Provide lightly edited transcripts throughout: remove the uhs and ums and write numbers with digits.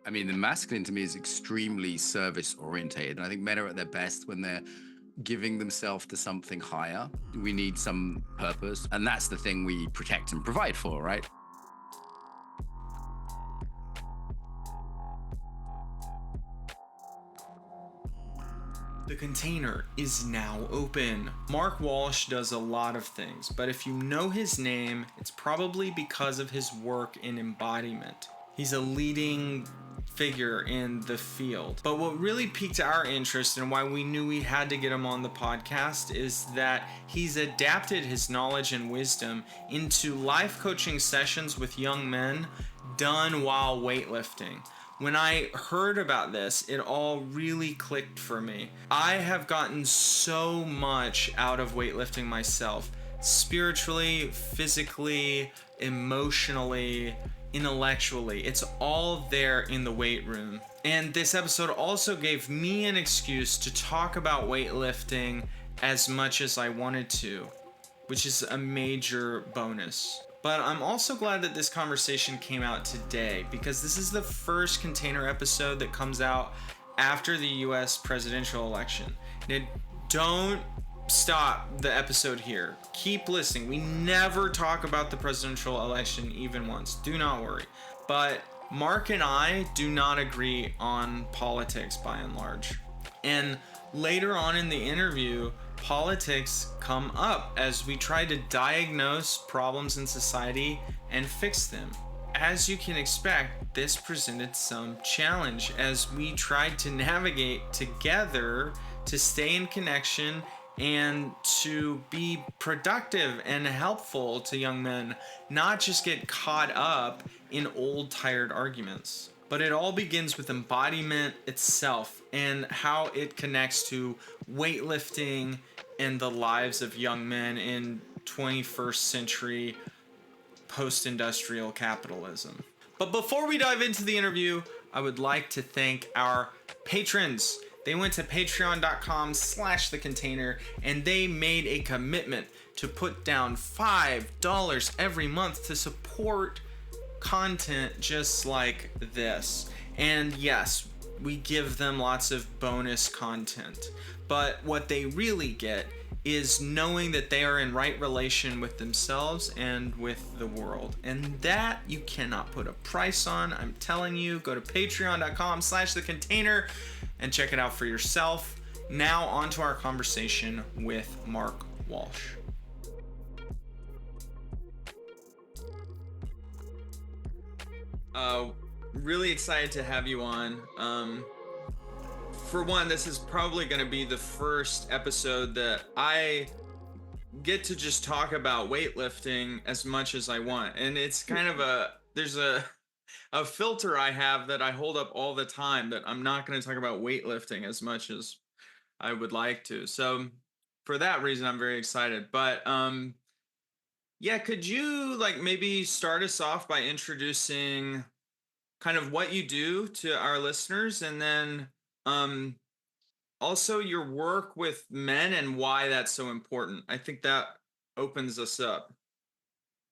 I mean, the masculine to me is extremely service orientated. And I think men are at their best when they're giving themselves to something higher. We need some purpose. And that's the thing we protect and provide for, right? The container is now open. Mark Walsh does a lot of things, but if you know his name, it's probably because of his work in embodiment. He's a leading figure in the field. But what really piqued our interest and why we knew we had to get him on the podcast is that he's adapted his knowledge and wisdom into life coaching sessions with young men done while weightlifting. When I heard about this, it all really clicked for me. I have gotten so much out of weightlifting myself, spiritually, physically, emotionally, intellectually. It's all there in the weight room. And this episode also gave me an excuse to talk about weightlifting as much as I wanted to, which is a major bonus. But I'm also glad that this conversation came out today because this is the first container episode that comes out after the US presidential election. Now, don't stop the episode here. Keep listening. We never talk about the presidential election even once. Do not worry. But Mark and I do not agree on politics by and large. And later on in the interview, politics come up as we try to diagnose problems in society and fix them. As you can expect, this presented some challenge as we tried to navigate together to stay in connection and to be productive and helpful to young men, not just get caught up in old, tired arguments. But it all begins with embodiment itself and how it connects to weightlifting and the lives of young men in 21st century post-industrial capitalism. But before we dive into the interview, I would like to thank our patrons. They went to patreon.com/thecontainer and they made a commitment to put down $5 every month to support content just like this. And yes, we give them lots of bonus content. But what they really get is knowing that they are in right relation with themselves and with the world. And that you cannot put a price on. I'm telling you, go to patreon.com/thecontainer and check it out for yourself. Now on to our conversation with Mark Walsh. Really excited to have you on. For one, this is probably going to be the first episode that I get to just talk about weightlifting as much as I want. And it's kind of there's a filter I have that I hold up all the time that I'm not going to talk about weightlifting as much as I would like to. So for that reason, I'm very excited. But yeah, could you like maybe start us off by introducing kind of what you do to our listeners, and then also your work with men and why that's so important? I think that opens us up.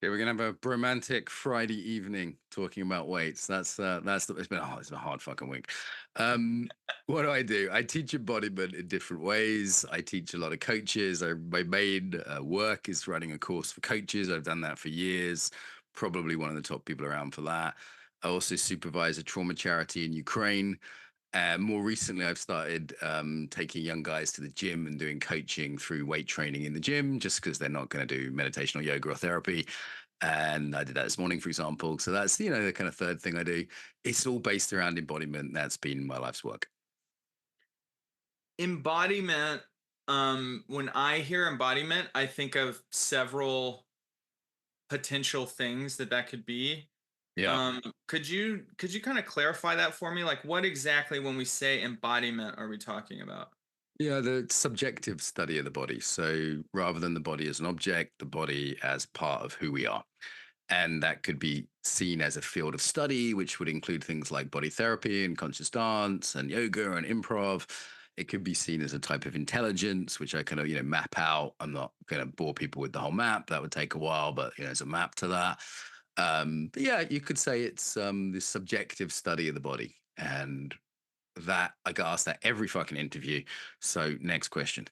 Yeah, we're gonna have a romantic Friday evening talking about weights. It's been a hard fucking week. What do? I teach embodiment in different ways. I teach a lot of coaches. My main work is running a course for coaches. I've done that for years. Probably one of the top people around for that. I also supervise a trauma charity in Ukraine. More recently, I've started taking young guys to the gym and doing coaching through weight training in the gym, just because they're not going to do meditation or yoga or therapy. And I did that this morning, for example. So that's, the kind of third thing I do. It's all based around embodiment. That's been my life's work. Embodiment. When I hear embodiment, I think of several potential things that could be. Yeah. Could you kind of clarify that for me? Like, what exactly, when we say embodiment, are we talking about? Yeah, the subjective study of the body. So rather than the body as an object, the body as part of who we are. And that could be seen as a field of study, which would include things like body therapy and conscious dance and yoga and improv. It could be seen as a type of intelligence, which I kind of, map out. I'm not going to bore people with the whole map. That would take a while, but, it's a map to that. But yeah, you could say it's the subjective study of the body. And that I got asked that every fucking interview. So next question.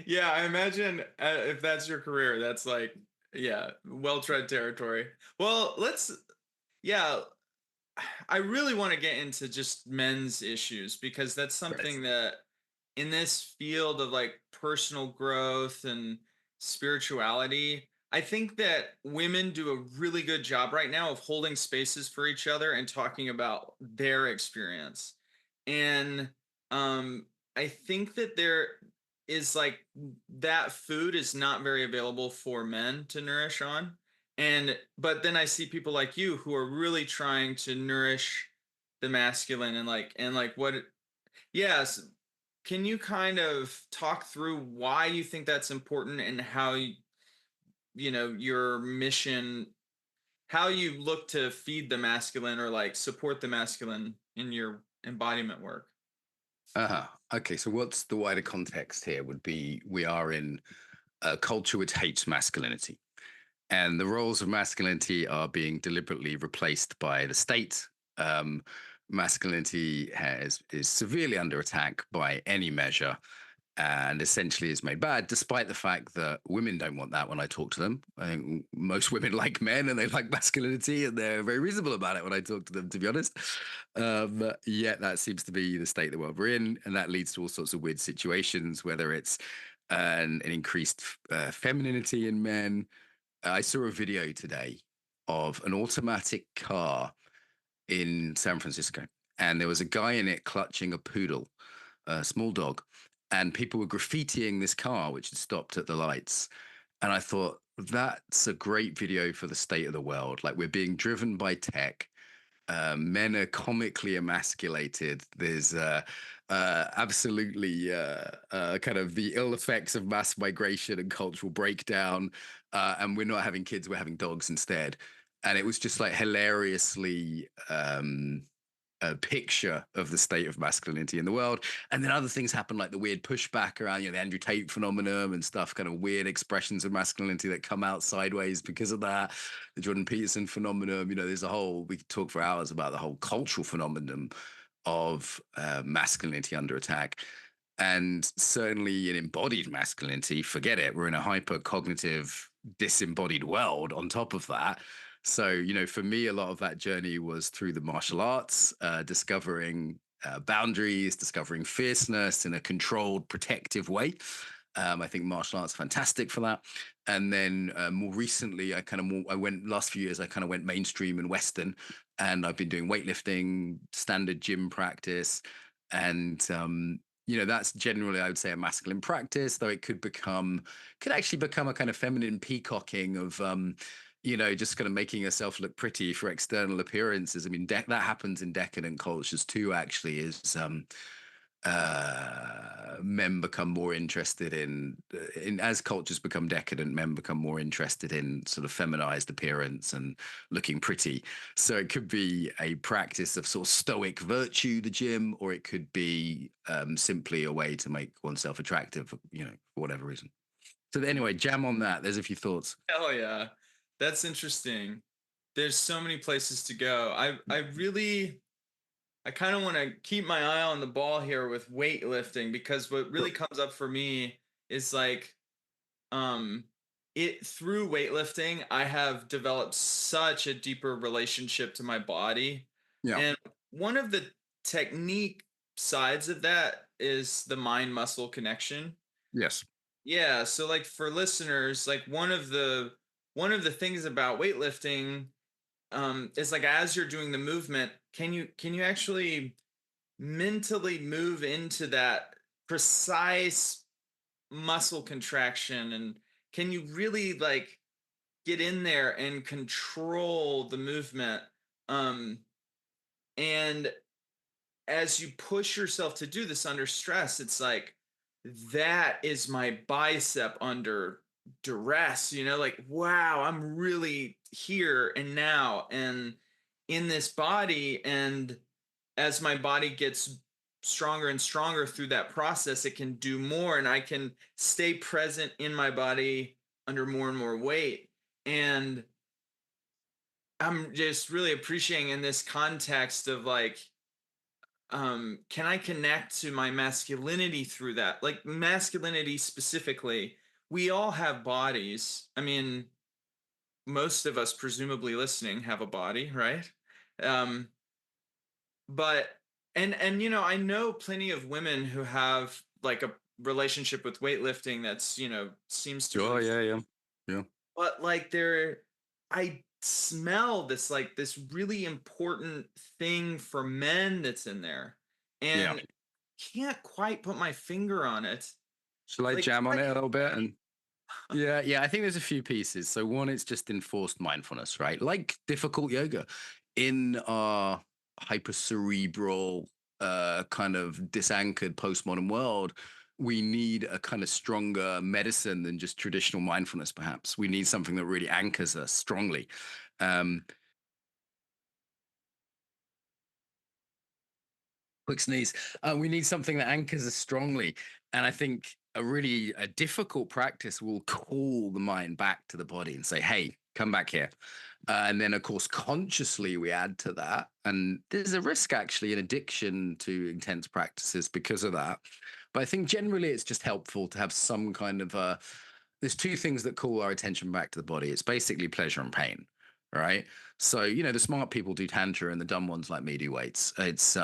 Yeah, I imagine if that's your career, that's like, yeah, well tread territory. Well, yeah, I really want to get into just men's issues because that's Right. something that in this field of like personal growth and spirituality, I think that women do a really good job right now of holding spaces for each other and talking about their experience. And I think that there is like that food is not very available for men to nourish on. And but then I see people like you who are really trying to nourish the masculine and like what yes, can you kind of talk through why you think that's important and how your mission, how you look to feed the masculine or like support the masculine in your embodiment work? Uh-huh. Okay, so what's the wider context here would be we are in a culture which hates masculinity. And the roles of masculinity are being deliberately replaced by the state. Um, Masculinity is severely under attack by any measure, and essentially is made bad, despite the fact that women don't want that when I talk to them. I think most women like men and they like masculinity, and they're very reasonable about it when I talk to them, to be honest. Yet that seems to be the state of the world we're in, and that leads to all sorts of weird situations, whether it's an increased femininity in men. I saw a video today of an automatic car in San Francisco, and there was a guy in it clutching a poodle, a small dog, and people were graffitiing this car, which had stopped at the lights. And I thought, that's a great video for the state of the world. Like, we're being driven by tech. Men are comically emasculated. There's absolutely kind of the ill effects of mass migration and cultural breakdown. And we're not having kids, we're having dogs instead. And it was just like hilariously a picture of the state of masculinity in the world. And then other things happen, like the weird pushback around, the Andrew Tate phenomenon and stuff, kind of weird expressions of masculinity that come out sideways because of that. The Jordan Peterson phenomenon, there's we could talk for hours about the whole cultural phenomenon of masculinity under attack. And certainly in embodied masculinity, forget it. We're in a hyper cognitive, disembodied world on top of that. So, for me, a lot of that journey was through the martial arts, discovering boundaries, discovering fierceness in a controlled, protective way. I think martial arts are fantastic for that. And then more recently, I went last few years, I kind of went mainstream and Western, and I've been doing weightlifting, standard gym practice. And, that's generally, I would say, a masculine practice, though it could actually become a kind of feminine peacocking of, just kind of making yourself look pretty for external appearances. I mean, that happens in decadent cultures too, actually, is men become more interested in as cultures become decadent, men become more interested in sort of feminized appearance and looking pretty. So it could be a practice of sort of stoic virtue, the gym, or it could be simply a way to make oneself attractive, for whatever reason. So anyway, jam on that. There's a few thoughts. Hell yeah. That's interesting. There's so many places to go. I kind of want to keep my eye on the ball here with weightlifting because what really Sure. comes up for me is like um it through weightlifting I have developed such a deeper relationship to my body. Yeah. And one of the technique sides of that is the mind muscle connection. Yes. Yeah, so like for listeners, like one of the things about weightlifting is like as you're doing the movement, can you actually mentally move into that precise muscle contraction, and can you really like get in there and control the movement, um and as you push yourself to do this under stress, it's like that is my bicep under duress, like wow, I'm really here and now and in this body. And as my body gets stronger and stronger through that process, it can do more and I can stay present in my body under more and more weight. And I'm just really appreciating in this context of like, can I connect to my masculinity through that? Like masculinity specifically, we all have bodies. I mean, most of us presumably listening have a body, right? Um, but and I know plenty of women who have like a relationship with weightlifting that's, seems to Sure, really, yeah, yeah, yeah, but like I smell this like this really important thing for men that's in there, yeah. and can't quite put my finger on it. Shall I Like jam on what? it a little bit? And yeah, yeah, I think there's a few pieces. So one, it's just enforced mindfulness, right? Like difficult yoga in our hyper cerebral, kind of disanchored postmodern world. We need a kind of stronger medicine than just traditional mindfulness. Perhaps we need something that really anchors us strongly. Um, Quick sneeze. We need something that anchors us strongly, and I think a difficult practice will call the mind back to the body and say, "Hey, come back here." And then, of course, consciously we add to that, and there's a risk actually in addiction to intense practices because of that. But I think generally it's just helpful to have some kind of a. There's two things that call our attention back to the body. It's basically pleasure and pain, right? So, the smart people do tantra and the dumb ones like me do weights. It's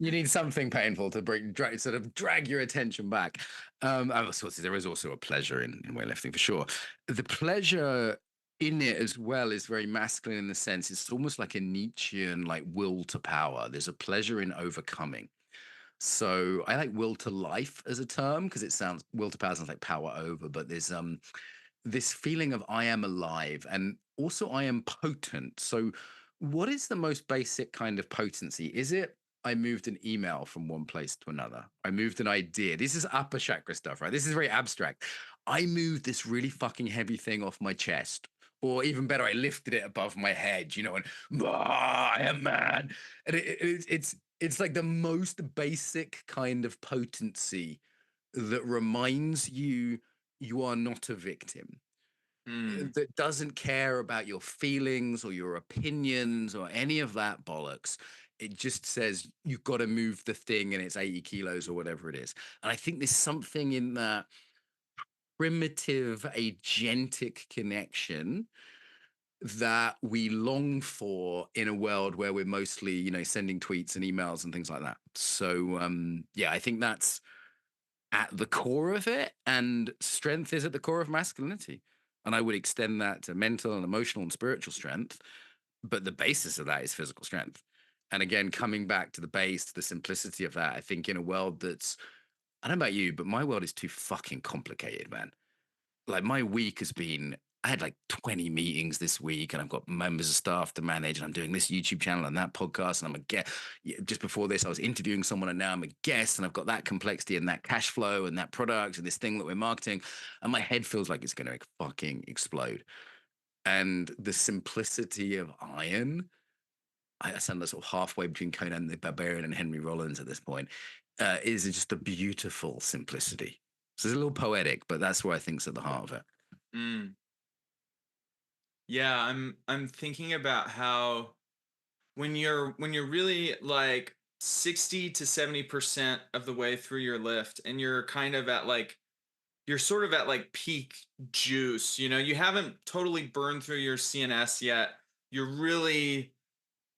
you need something painful to sort of drag your attention back. Of course, there is also a pleasure in weightlifting for sure. The pleasure in it as well is very masculine in the sense it's almost like a Nietzschean like will to power. There's a pleasure in overcoming. So I like will to life as a term because it sounds will to power sounds like power over, but there's this feeling of I am alive and also I am potent. So, what is the most basic kind of potency? Is it I moved an email from one place to another? I moved an idea. This is upper chakra stuff, right? This is very abstract. I moved this really fucking heavy thing off my chest. Or even better, I lifted it above my head, and I am man. And it's like the most basic kind of potency that reminds you you are not a victim, Mm, that doesn't care about your feelings or your opinions or any of that bollocks. It just says you've got to move the thing and it's 80 kilos or whatever it is. And I think there's something in that primitive agentic connection that we long for in a world where we're mostly, sending tweets and emails and things like that. So yeah, I think that's at the core of it, and strength is at the core of masculinity. And I would extend that to mental and emotional and spiritual strength. But the basis of that is physical strength. And again, coming back to the base, to the simplicity of that, I think in a world that's, I don't know about you, but my world is too fucking complicated, man. Like my week has been, I had like 20 meetings this week and I've got members of staff to manage and I'm doing this YouTube channel and that podcast and I'm a guest. Just before this, I was interviewing someone and now I'm a guest and I've got that complexity and that cash flow and that product and this thing that we're marketing. And my head feels like it's going to fucking explode. And the simplicity of iron, I sound like sort of halfway between Conan the Barbarian and Henry Rollins at this point, is just a beautiful simplicity. So it's a little poetic, but that's where I think's at the heart of it. mm. Yeah, I'm thinking about how when you're really like 60 to 70% of the way through your lift and you're kind of at like you're sort of at like peak juice, you haven't totally burned through your CNS yet. You're really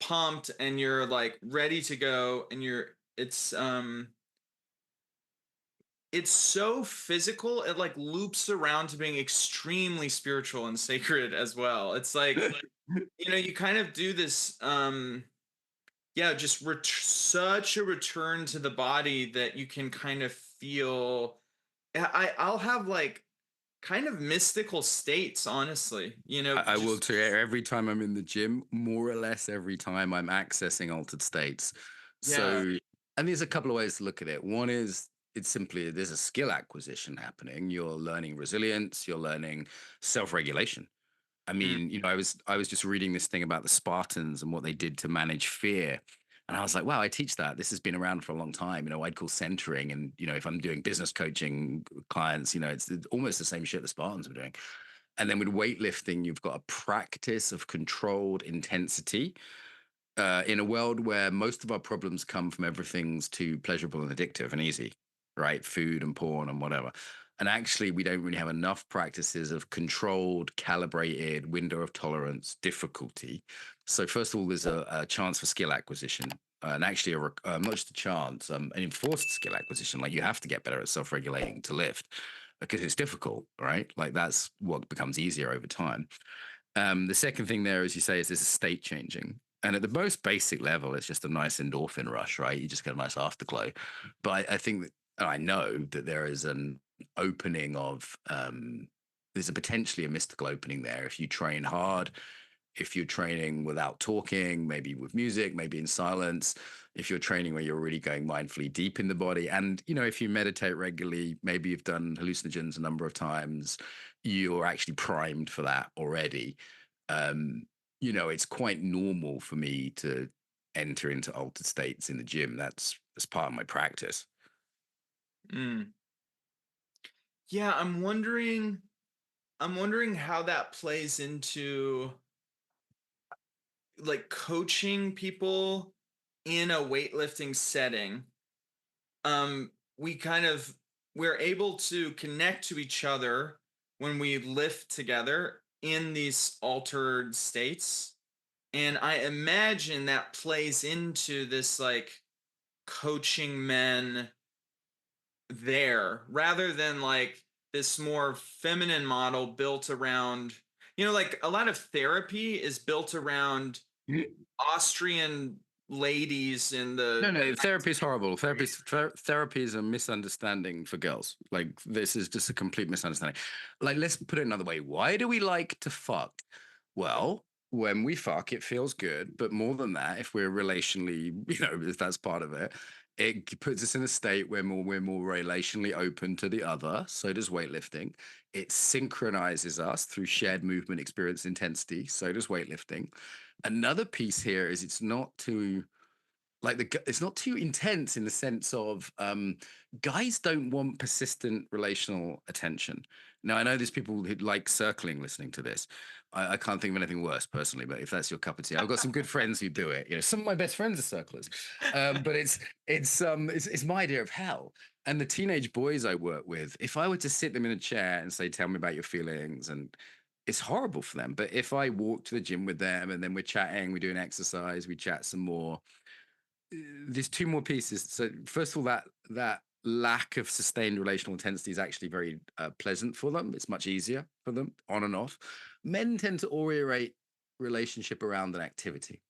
pumped and you're like ready to go and it's so physical, it like loops around to being extremely spiritual and sacred as well. It's like, you kind of do this yeah, just such a return to the body that you can kind of feel. I'll have like kind of mystical states, honestly. I will Just too. Every time I'm in the gym, more or less every time I'm accessing altered states. yeah. So, and there's a couple of ways to look at it. One is it's simply there's a skill acquisition happening. You're learning resilience, you're learning self-regulation. I Mm, mean, I was just reading this thing about the Spartans and what they did to manage fear. And I was like, wow, I teach that. This has been around for a long time. I'd call centering. And, if I'm doing business coaching with clients, it's almost the same shit the Spartans were doing. And then with weightlifting, you've got a practice of controlled intensity in a world where most of our problems come from everything's too pleasurable and addictive and easy, right? Food and porn and whatever. And actually, we don't really have enough practices of controlled, calibrated window of tolerance difficulty. So, first of all, there's a chance for skill acquisition. And actually, not just a chance, an enforced skill acquisition. Like you have to get better at self regulating to lift because it's difficult, right? Like that's what becomes easier over time. The second thing there, as you say, is this state changing. And at the most basic level, it's just a nice endorphin rush, right? You just get a nice afterglow. But I think that, and I know that there is an opening of, there's a potentially a mystical opening there. If you train hard, if you're training without talking, maybe with music, maybe in silence, if you're training where you're really going mindfully deep in the body, and if you meditate regularly, maybe you've done hallucinogens a number of times, you're actually primed for that already. um it's quite normal for me to enter into altered states in the gym. That's part of my practice. Mm. Yeah, I'm wondering how that plays into like coaching people in a weightlifting setting. We kind of we're able to connect to each other when we lift together in these altered states. And I imagine that plays into this like coaching men there rather than like this more feminine model built around, like a lot of therapy is built around Austrian ladies in No, the no, therapy is horrible. 19th Therapy is a misunderstanding for girls. Like this is just a complete misunderstanding. Like let's put it another way. Why do we like to fuck? Well, when we fuck, it feels good. But more than that, if we're relationally, if that's part of it, it puts us in a state where we're more relationally open to the other. So does weightlifting. It synchronizes us through shared movement, experience, intensity. So does weightlifting. Another piece here is it's not too like it's not too intense in the sense of guys don't want persistent relational attention. Now I know there's people who like circling listening to this. I can't think of anything worse personally, but if that's your cup of tea, I've got some good friends who do it. Some of my best friends are circlers. But it's my idea of hell. And the teenage boys I work with, if I were to sit them in a chair and say, tell me about your feelings, and it's horrible for them. But if I walk to the gym with them and then we're chatting, we do an exercise, we chat some more, there's two more pieces. So first of all, that lack of sustained relational intensity is actually very pleasant for them. It's much easier for them on and off. Men tend to orient relationship around an activity.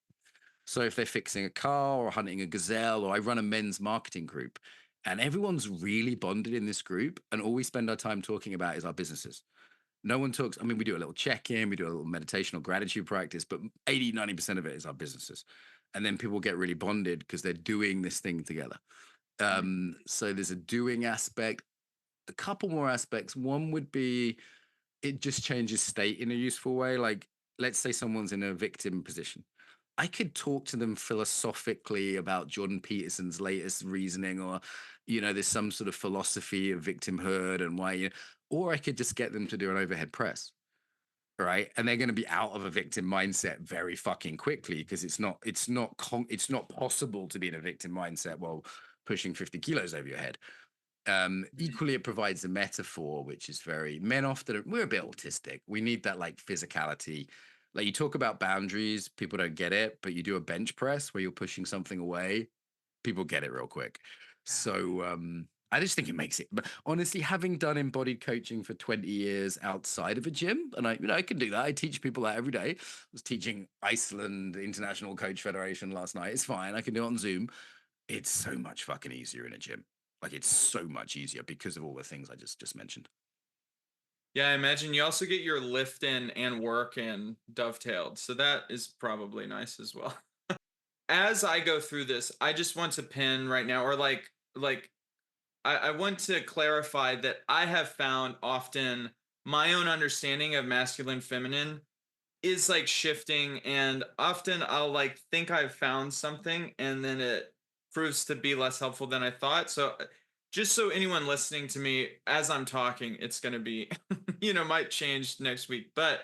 So if they're fixing a car or hunting a gazelle, or I run a men's marketing group, and everyone's really bonded in this group, and all we spend our time talking about is our businesses. No one talks. I mean, we do a little check-in, we do a little meditation or gratitude practice, but 80-90% of it is our businesses. And then people get really bonded because they're doing this thing together. So there's a doing aspect. A couple more aspects. One would be it just changes state in a useful way. Like, let's say someone's in a victim position. I could talk to them philosophically about Jordan Peterson's latest reasoning, or, there's some sort of philosophy of victimhood and why, or I could just get them to do an overhead press. Right. And they're going to be out of a victim mindset very fucking quickly because it's not possible to be in a victim mindset while pushing 50 kilos over your head. Equally, it provides a metaphor, which is very men often, we're a bit autistic. We need that like physicality. Like you talk about boundaries, people don't get it, but you do a bench press where you're pushing something away, people get it real quick. So I just think it makes it. But honestly, having done embodied coaching for 20 years outside of a gym, and I can do that. I teach people that every day. I was teaching Iceland International Coach Federation last night. It's fine. I can do it on Zoom. It's so much fucking easier in a gym. Like it's so much easier because of all the things I just mentioned. Yeah, I imagine you also get your lift in and work in dovetailed. So that is probably nice as well. As I go through this, I just want to pin right now, or like I want to clarify that I have found often my own understanding of masculine feminine is like shifting, and often I'll like think I've found something and then it proves to be less helpful than I thought. So just so anyone listening to me as I'm talking, it's going to be, might change next week. But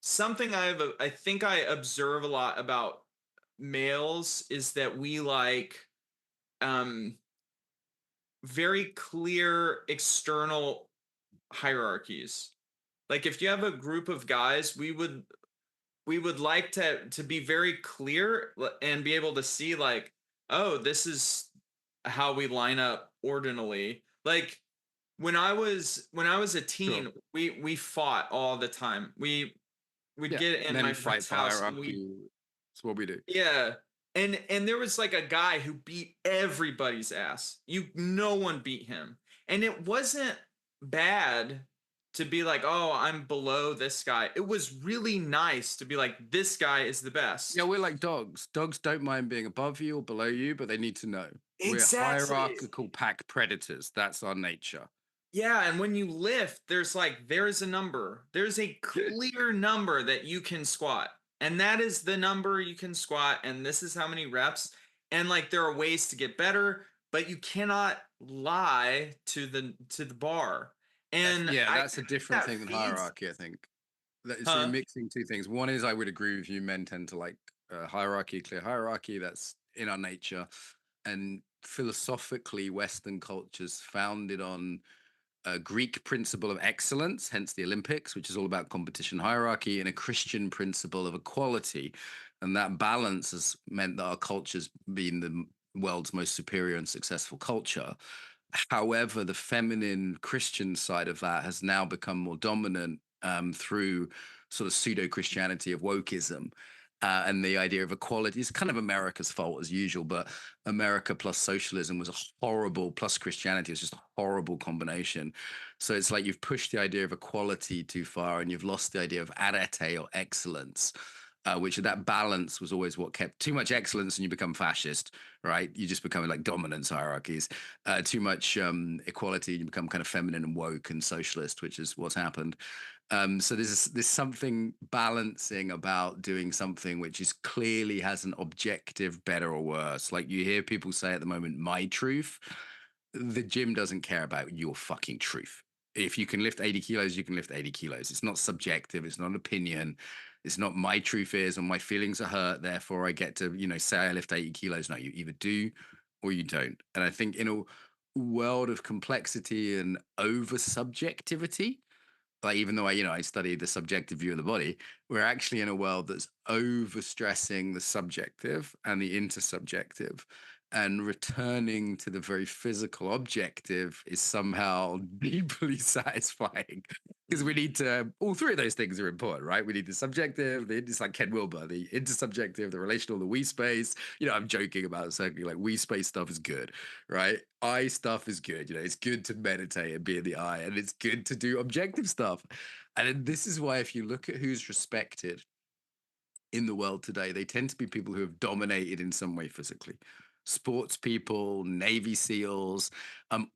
something I think I observe a lot about males is that we like um, very clear external hierarchies. Like if you have a group of guys, we would like to be very clear and be able to see like, oh, this is how we line up ordinally. Like when I was a Sure. teen, we fought all the time. We'd Yeah. get in my Men fight friend's for house and we hierarchy. It's what we do. yeah. And there was like a guy who beat everybody's ass. No one beat him. And it wasn't bad to be like, "Oh, I'm below this guy." It was really nice to be like, "This guy is the Yeah, best." we're like dogs. Dogs don't mind being above you or below you, but they need to know. We're Exactly. hierarchical pack predators. That's our nature. Yeah, and when you lift, there's a number. There's a Yeah. clear number that you can squat. And that is the number you can squat and this is how many reps. And like there are ways to get better, but you cannot lie to the bar. And Yeah, I that's a different that thing than feeds hierarchy, I think. So you're huh? mixing two things. One is I would agree with you, men tend to like hierarchy, clear hierarchy. That's in our nature. And philosophically, Western cultures founded on a Greek principle of excellence, hence the Olympics, which is all about competition hierarchy, and a Christian principle of equality. And that balance has meant that our culture's been the world's most superior and successful culture. However, the feminine Christian side of that has now become more dominant through sort of pseudo Christianity of wokeism. And the idea of equality is kind of America's fault as usual, but America plus socialism was a horrible, plus Christianity was just a horrible combination. So it's like you've pushed the idea of equality too far and you've lost the idea of arete or excellence. Which that balance was always what kept too much excellence and you become fascist, right? You just become like dominance hierarchies. Too much equality, you become kind of feminine and woke and socialist, which is what's happened. So there's something balancing about doing something which is clearly has an objective better or worse. Like you hear people say at the moment, my truth. The gym doesn't care about your fucking truth. If you can lift 80 kilos, you can lift 80 kilos. It's not subjective. It's not an opinion. It's not my truth is and my feelings are hurt. Therefore, I get to, say I lift 80 kilos. No, you either do or you don't. And I think in a world of complexity and over subjectivity, like even though I studied the subjective view of the body, we're actually in a world that's over stressing the subjective and the intersubjective, and returning to the very physical objective is somehow deeply satisfying because we need to all three of those things are important, right? We need the subjective, it's like Ken Wilber, the intersubjective, the relational, the we space. I'm joking about certainly like we space stuff is good, right? I stuff is good. It's good to meditate and be in the eye, and it's good to do objective stuff. And this is why, if you look at who's respected in the world today, they tend to be people who have dominated in some way physically. Sports people, Navy SEALs,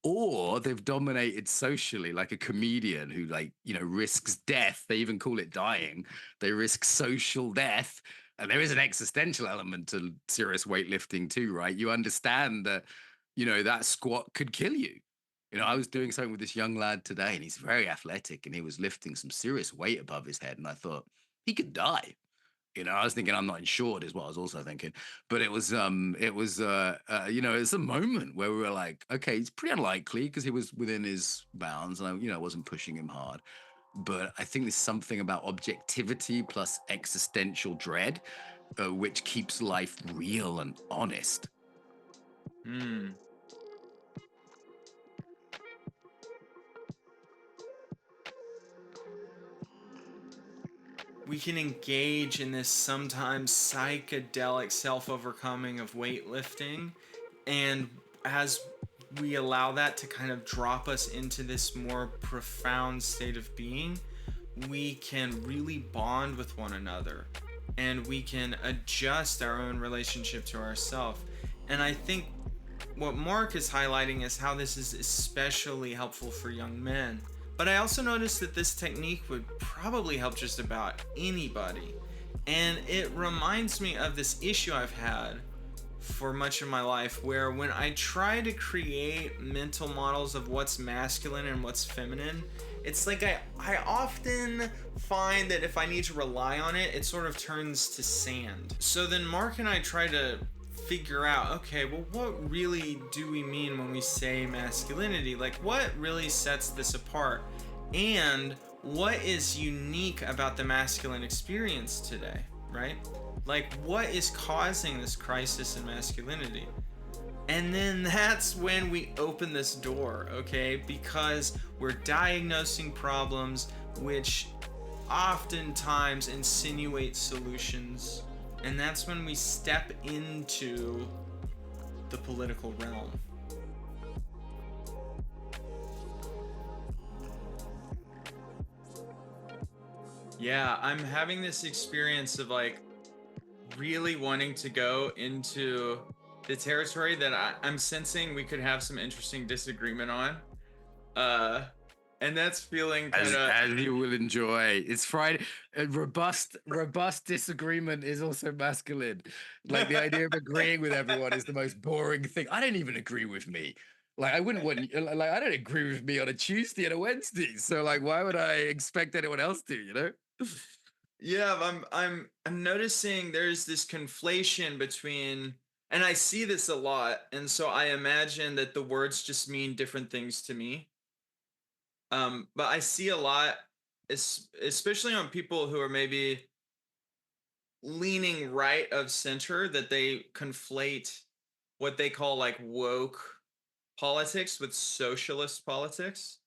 or they've dominated socially, like a comedian who, risks death. They even call it dying. They risk social death. And there is an existential element to serious weightlifting too, right? You understand that, that squat could kill you. I was doing something with this young lad today, and he's very athletic, and he was lifting some serious weight above his head. And I thought, he could die. I was thinking I'm not insured is what I was also thinking. But it's a moment where we were like, okay, it's pretty unlikely because he was within his bounds and I wasn't pushing him hard. But I think there's something about objectivity plus existential dread, which keeps life real and honest. Hmm. We can engage in this sometimes psychedelic self-overcoming of weightlifting, and as we allow that to kind of drop us into this more profound state of being, we can really bond with one another and we can adjust our own relationship to ourselves. And I think what Mark is highlighting is how this is especially helpful for young men. But I also noticed that this technique would probably help just about anybody. And it reminds me of this issue I've had for much of my life, where when I try to create mental models of what's masculine and what's feminine, it's like I often find that if I need to rely on it, it sort of turns to sand. So then Mark and I try to figure out, okay, well, what really do we mean when we say masculinity? Like, what really sets this apart? And what is unique about the masculine experience today, right? Like, what is causing this crisis in masculinity? And then that's when we open this door, okay? Because we're diagnosing problems which oftentimes insinuate solutions. And that's when we step into the political realm. Yeah, I'm having this experience of like really wanting to go into the territory that I'm sensing we could have some interesting disagreement on. Uh, and that's feeling kind of As you will enjoy. It's Friday. Robust disagreement is also masculine. Like the idea of agreeing with everyone is the most boring thing. I don't even agree with me. Like I wouldn't want like I don't agree with me on a Tuesday and a Wednesday. So like why would I expect anyone else to, you know? yeah, I'm noticing there's this conflation between, and I see this a lot, and so I imagine that the words just mean different things to me. But I see a lot, especially on people who are maybe leaning right of center, that they conflate what they call like woke politics with socialist politics,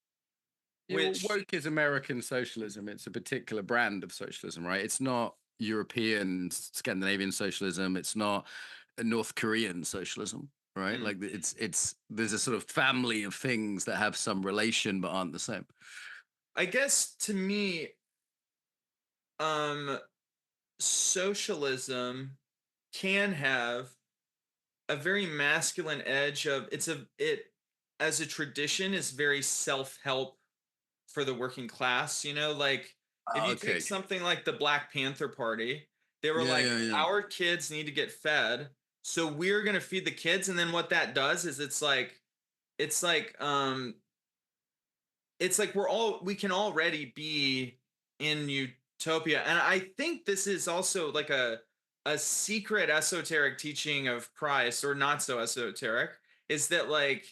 Yeah, well, which woke is American socialism. It's a particular brand of socialism, right? It's not European, Scandinavian socialism. It's not a North Korean socialism, right? mm, Like it's there's a sort of family of things that have some relation but aren't the same. I guess to me, um, socialism can have a very masculine edge of it as a tradition is very self-help for the working class, you know, like if Oh, you take okay. something like the Black Panther Party, they were Yeah, like, yeah, yeah. our kids need to get fed, so we're going to feed the kids. And then what that does is it's like it's like we can already be in utopia. And I think this is also like a secret esoteric teaching of Christ, or not so esoteric, is that like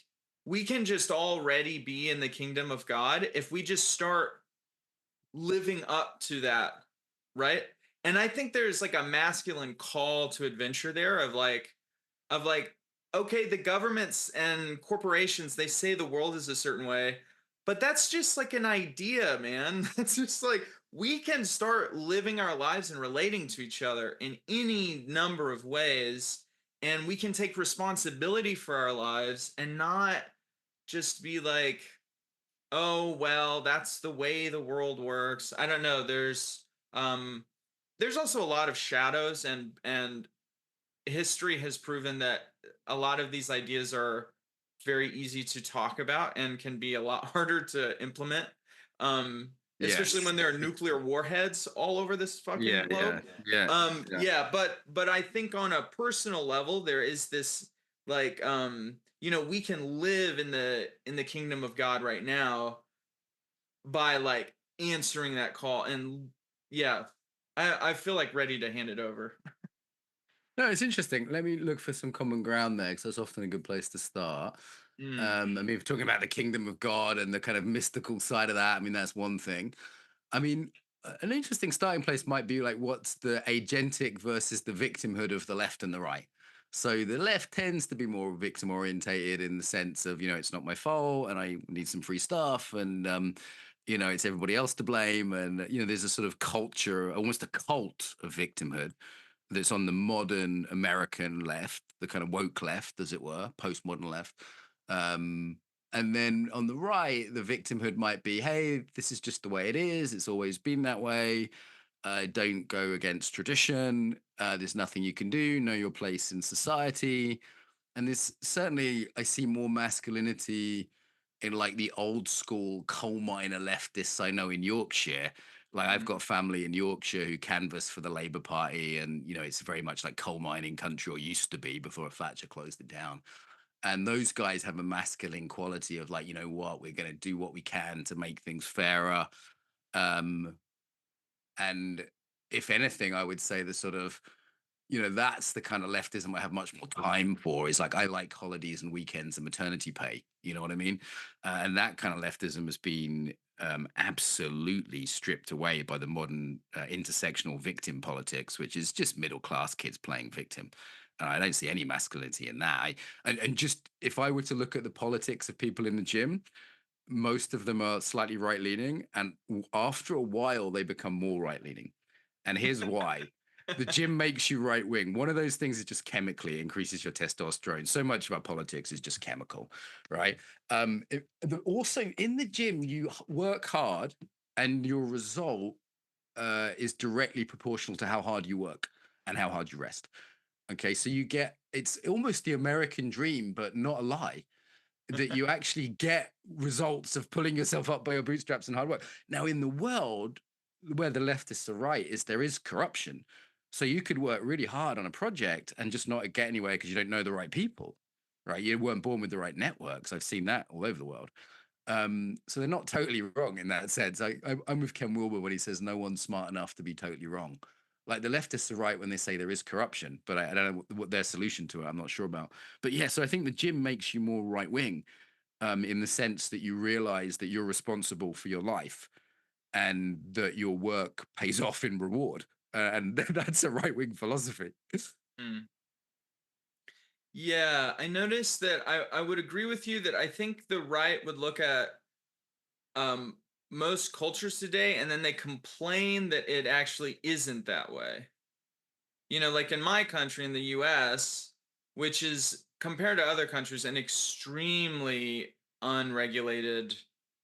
we can just already be in the kingdom of God if we just start living up to that, right? And I think there's like a masculine call to adventure there of like okay, the governments and corporations, they say the world is a certain way, but that's just like an idea, man. That's just like we can start living our lives and relating to each other in any number of ways, and we can take responsibility for our lives and not just be like, oh well, that's the way the world works. I don't know, there's also a lot of shadows, and history has proven that a lot of these ideas are very easy to talk about and can be a lot harder to implement. Um, Especially Yes. when there are nuclear warheads all over this fucking Yeah, globe. yeah, yeah, yeah. Yeah, but I think on a personal level there is this like you know, we can live in the kingdom of God right now by like answering that call. And yeah, I feel like ready to hand it over. No, it's interesting. Let me look for some common ground there, because that's often a good place to start. Mm, I mean, if we're talking about the kingdom of God and the kind of mystical side of that, I mean, that's one thing. I mean, an interesting starting place might be like what's the agentic versus the victimhood of the left and the right. So the left tends to be more victim orientated in the sense of, it's not my fault and I need some free stuff and, it's everybody else to blame. And, there's a sort of culture, almost a cult of victimhood that's on the modern American left, the kind of woke left, as it were, postmodern left. Um, and then on the right, the victimhood might be, hey, this is just the way it is. It's always been that way. Don't go against tradition. There's nothing you can do. Know your place in society. And this certainly, I see more masculinity in like the old school coal miner leftists I know in Yorkshire, Like I've Mm. got family in Yorkshire who canvass for the Labour Party, and it's very much like coal mining country, or used to be before Thatcher closed it down. And those guys have a masculine quality of like, you know what, we're going to do what we can to make things fairer. Um, and if anything, I would say the sort of, that's the kind of leftism I have much more time for. Is like I like holidays and weekends and maternity pay. You know what I mean? And that kind of leftism has been absolutely stripped away by the modern intersectional victim politics, which is just middle class kids playing victim. I don't see any masculinity in that. And just if I were to look at the politics of people in the gym, most of them are slightly right leaning, and after a while, they become more right leaning. And here's why. The gym makes you right wing. One of those things is just chemically increases your testosterone. So much about politics is just chemical, right? Also, in the gym, you work hard, and your result is directly proportional to how hard you work and how hard you rest. Okay, so it's almost the American dream, but not a lie, that you actually get results of pulling yourself up by your bootstraps and hard work. Now, in the world where the leftists are right, is there is corruption. So you could work really hard on a project and just not get anywhere because you don't know the right people, right? You weren't born with the right networks. I've seen that all over the world. So they're not totally wrong in that sense. I'm with Ken Wilber when he says no one's smart enough to be totally wrong. Like the leftists are right when they say there is corruption, but I don't know what their solution to it. I'm not sure about. But yeah, so I think the gym makes you more right wing, in the sense that you realize that you're responsible for your life and that your work pays off in reward. And that's a right wing philosophy. Mm. Yeah, I noticed that I would agree with you that I think the right would look at um most cultures today and then they complain that it actually isn't that way. Like in my country in the US, which is compared to other countries an extremely unregulated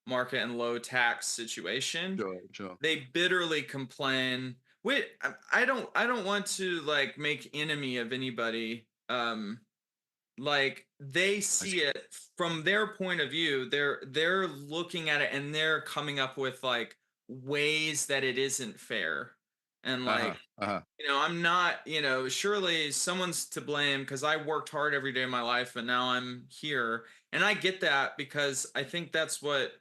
market and low tax situation, Sure, sure. they bitterly complain. Wait, I don't want to like make enemy of anybody. Like they That's see it from their point of view. They're looking at it and they're coming up with like ways that it isn't fair. And uh-huh, like, uh-huh. I'm not, surely someone's to blame because I worked hard every day of my life and now I'm here. And I get that because I think that's what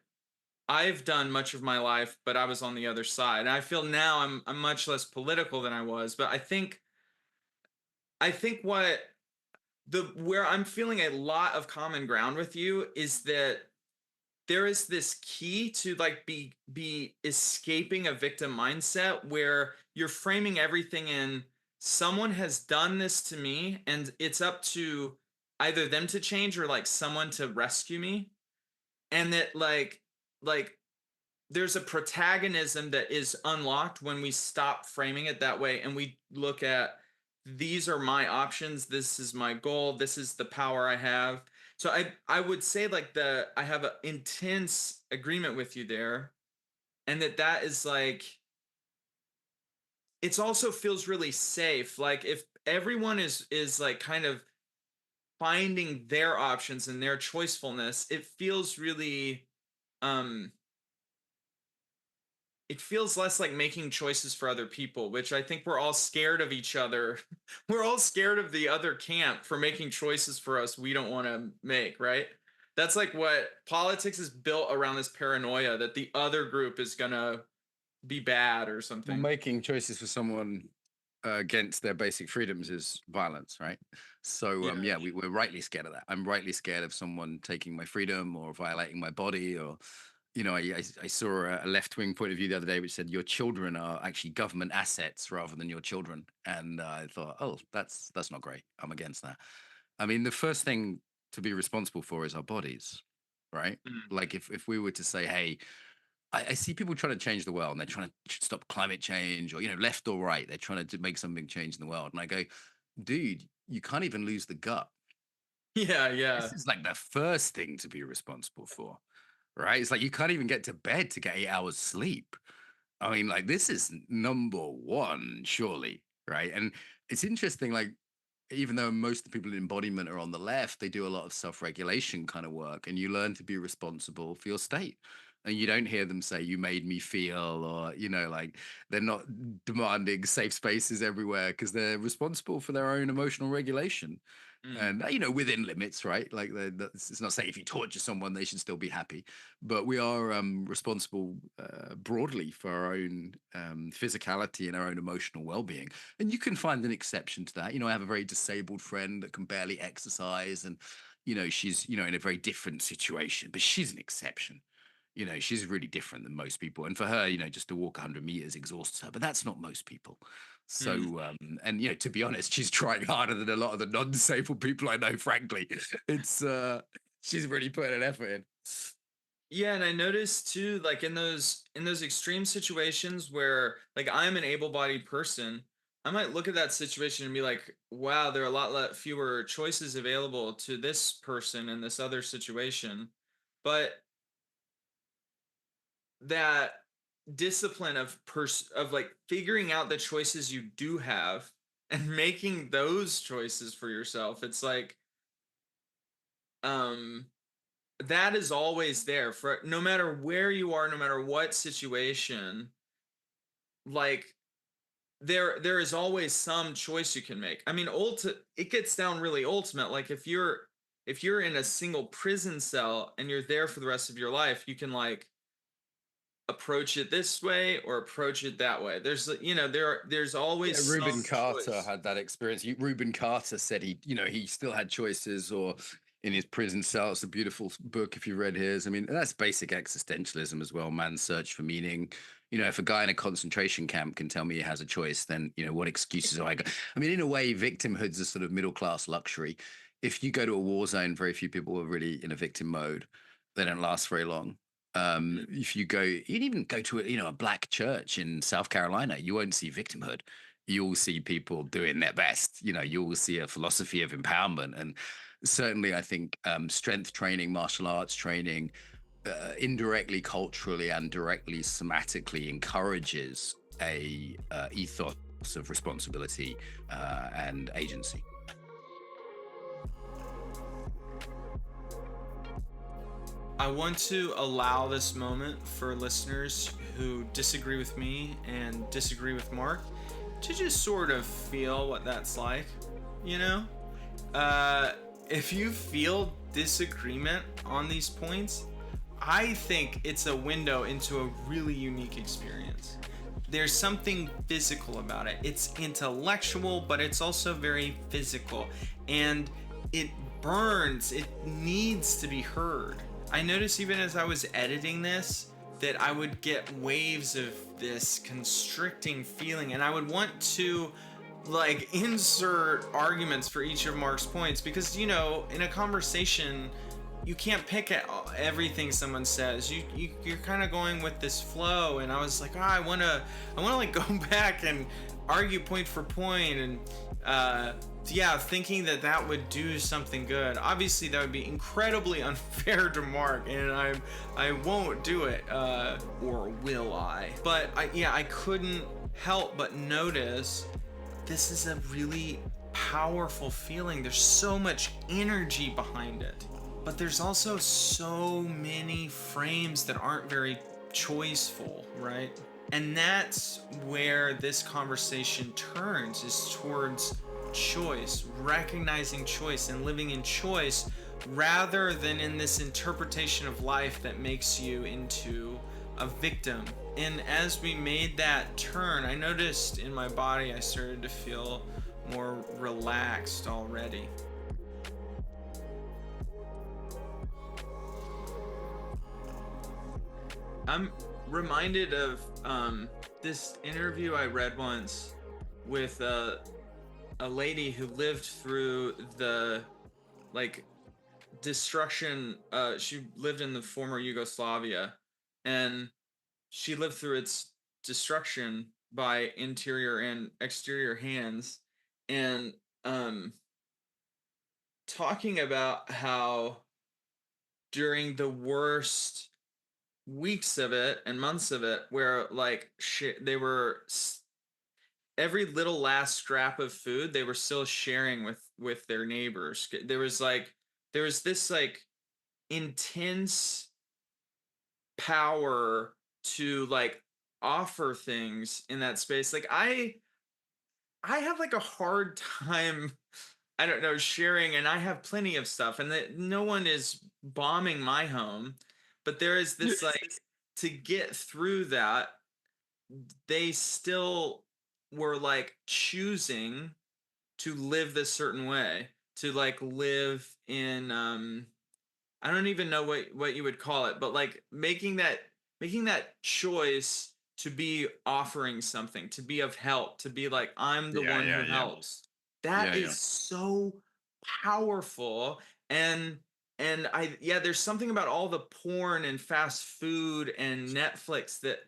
I've done much of my life, but I was on the other side. And I feel now I'm much less political than I was, but I think what the where I'm feeling a lot of common ground with you is that there is this key to like be escaping a victim mindset where you're framing everything in someone has done this to me and it's up to either them to change or like someone to rescue me, and that like there's a protagonism that is unlocked when we stop framing it that way and we look at these are my options, this is my goal, this is the power I have. So I would say like I have an intense agreement with you there, and that is like it's also feels really safe. Like if everyone is like kind of finding their options and their choicefulness, um it feels less like making choices for other people, which I think we're all scared of each other. We're all scared of the other camp for making choices for us we don't want to make, right? That's like what politics is built around, this paranoia that the other group is going to be bad or Well, something. making choices for someone against their basic freedoms is violence, right? So, Yeah. yeah, we're rightly scared of that. I'm rightly scared of someone taking my freedom or violating my body, or, I saw a left wing point of view the other day which said your children are actually government assets rather than your children, and I thought, oh, that's not great. I'm against that. I mean, the first thing to be responsible for is our bodies, right? Mm. Like if we were to say, hey, I see people trying to change the world and they're trying to stop climate change, or, left or right, they're trying to make some big change in the world. And I go, dude, you can't even lose the gut. Yeah, yeah. This is like the first thing to be responsible for, right? It's like you can't even get to bed to get 8 hours sleep. I mean, like, this is number one, surely, right? And it's interesting, like, even though most of the people in embodiment are on the left, they do a lot of self regulation kind of work, and you learn to be responsible for your state. And you don't hear them say, "You made me feel," or, like they're not demanding safe spaces everywhere because they're responsible for their own emotional regulation. Mm. And, within limits, right? Like, it's not saying if you torture someone, they should still be happy. But we are responsible broadly for our own physicality and our own emotional well being. And you can find an exception to that. I have a very disabled friend that can barely exercise. And, she's, in a very different situation, but she's an exception. She's really different than most people. And for her, just to walk 100 meters exhausts her, but that's not most people. Mm. So, and, to be honest, she's trying harder than a lot of the non-disabled people I know, frankly. She's really putting an effort in. Yeah, and I noticed too, like in those extreme situations where like I'm an able-bodied person, I might look at that situation and be like, wow, there are a lot fewer choices available to this person in this other situation. But that discipline of like figuring out the choices you do have and making those choices for yourself, it's like um that is always there for no matter where you are, no matter what situation. Like there is always some choice you can make. I mean, it gets down really ultimate. Like if you're in a single prison cell and you're there for the rest of your life, you can like approach it this way or approach it that way. There's Yeah, always Reuben some Carter choice. had that experience. Reuben Carter said he still had choices, or in his prison cell. It's a beautiful book if you read his. I mean, that's basic existentialism as well. Man's search for meaning. If a guy in a concentration camp can tell me he has a choice, then what excuses have I got? I mean, in a way, victimhood's a sort of middle class luxury. If you go to a war zone, very few people are really in a victim mode. They don't last very long. Mhm. If you'd even go to a black church in South Carolina, you won't see victimhood. You'll see people doing their best. You'll see a philosophy of empowerment. And certainly, I think strength training, martial arts training, indirectly, culturally, and directly, somatically encourages a ethos of responsibility and agency. I want to allow this moment for listeners who disagree with me and disagree with Mark to just sort of feel what that's like, you know? Uh, if you feel disagreement on these points, I think it's a window into a really unique experience. There's something physical about it. It's intellectual, but it's also very physical. And it burns. It needs to be heard. I noticed even as I was editing this that I would get waves of this constricting feeling, and I would want to like insert arguments for each of Mark's points because in a conversation you can't pick at everything someone says. You're kind of going with this flow, and I was like, I want to like go back and argue point for point, and yeah, thinking that would do something good. Obviously, that would be incredibly unfair to Mark, and I won't do it, or will I? But I couldn't help but notice this is a really powerful feeling. There's so much energy behind it. But there's also so many frames that aren't very choiceful, right? And that's where this conversation turns, is towards choice, recognizing choice and living in choice rather than in this interpretation of life that makes you into a victim. And as we made that turn, I noticed in my body I started to feel more relaxed already. I'm reminded of this interview I read once with a lady who lived through the like destruction. She lived in the former Yugoslavia, and she lived through its destruction by interior and exterior hands, and um, talking about how during the worst weeks of it and months of it, where like they were every little last scrap of food they were still sharing with their neighbors. There was this like intense power to like offer things in that space. Like I have like a hard time, I don't know, sharing, and I have plenty of stuff, and that no one is bombing my home, but there is this like to get through that, they still were like choosing to live this certain way, to like live in I don't even know what you would call it, but like making that choice to be offering something, to be of help, to be like I'm the Yeah, one yeah, who yeah, helps. That yeah, yeah. is so powerful. And I yeah, there's something about all the porn and fast food and Netflix that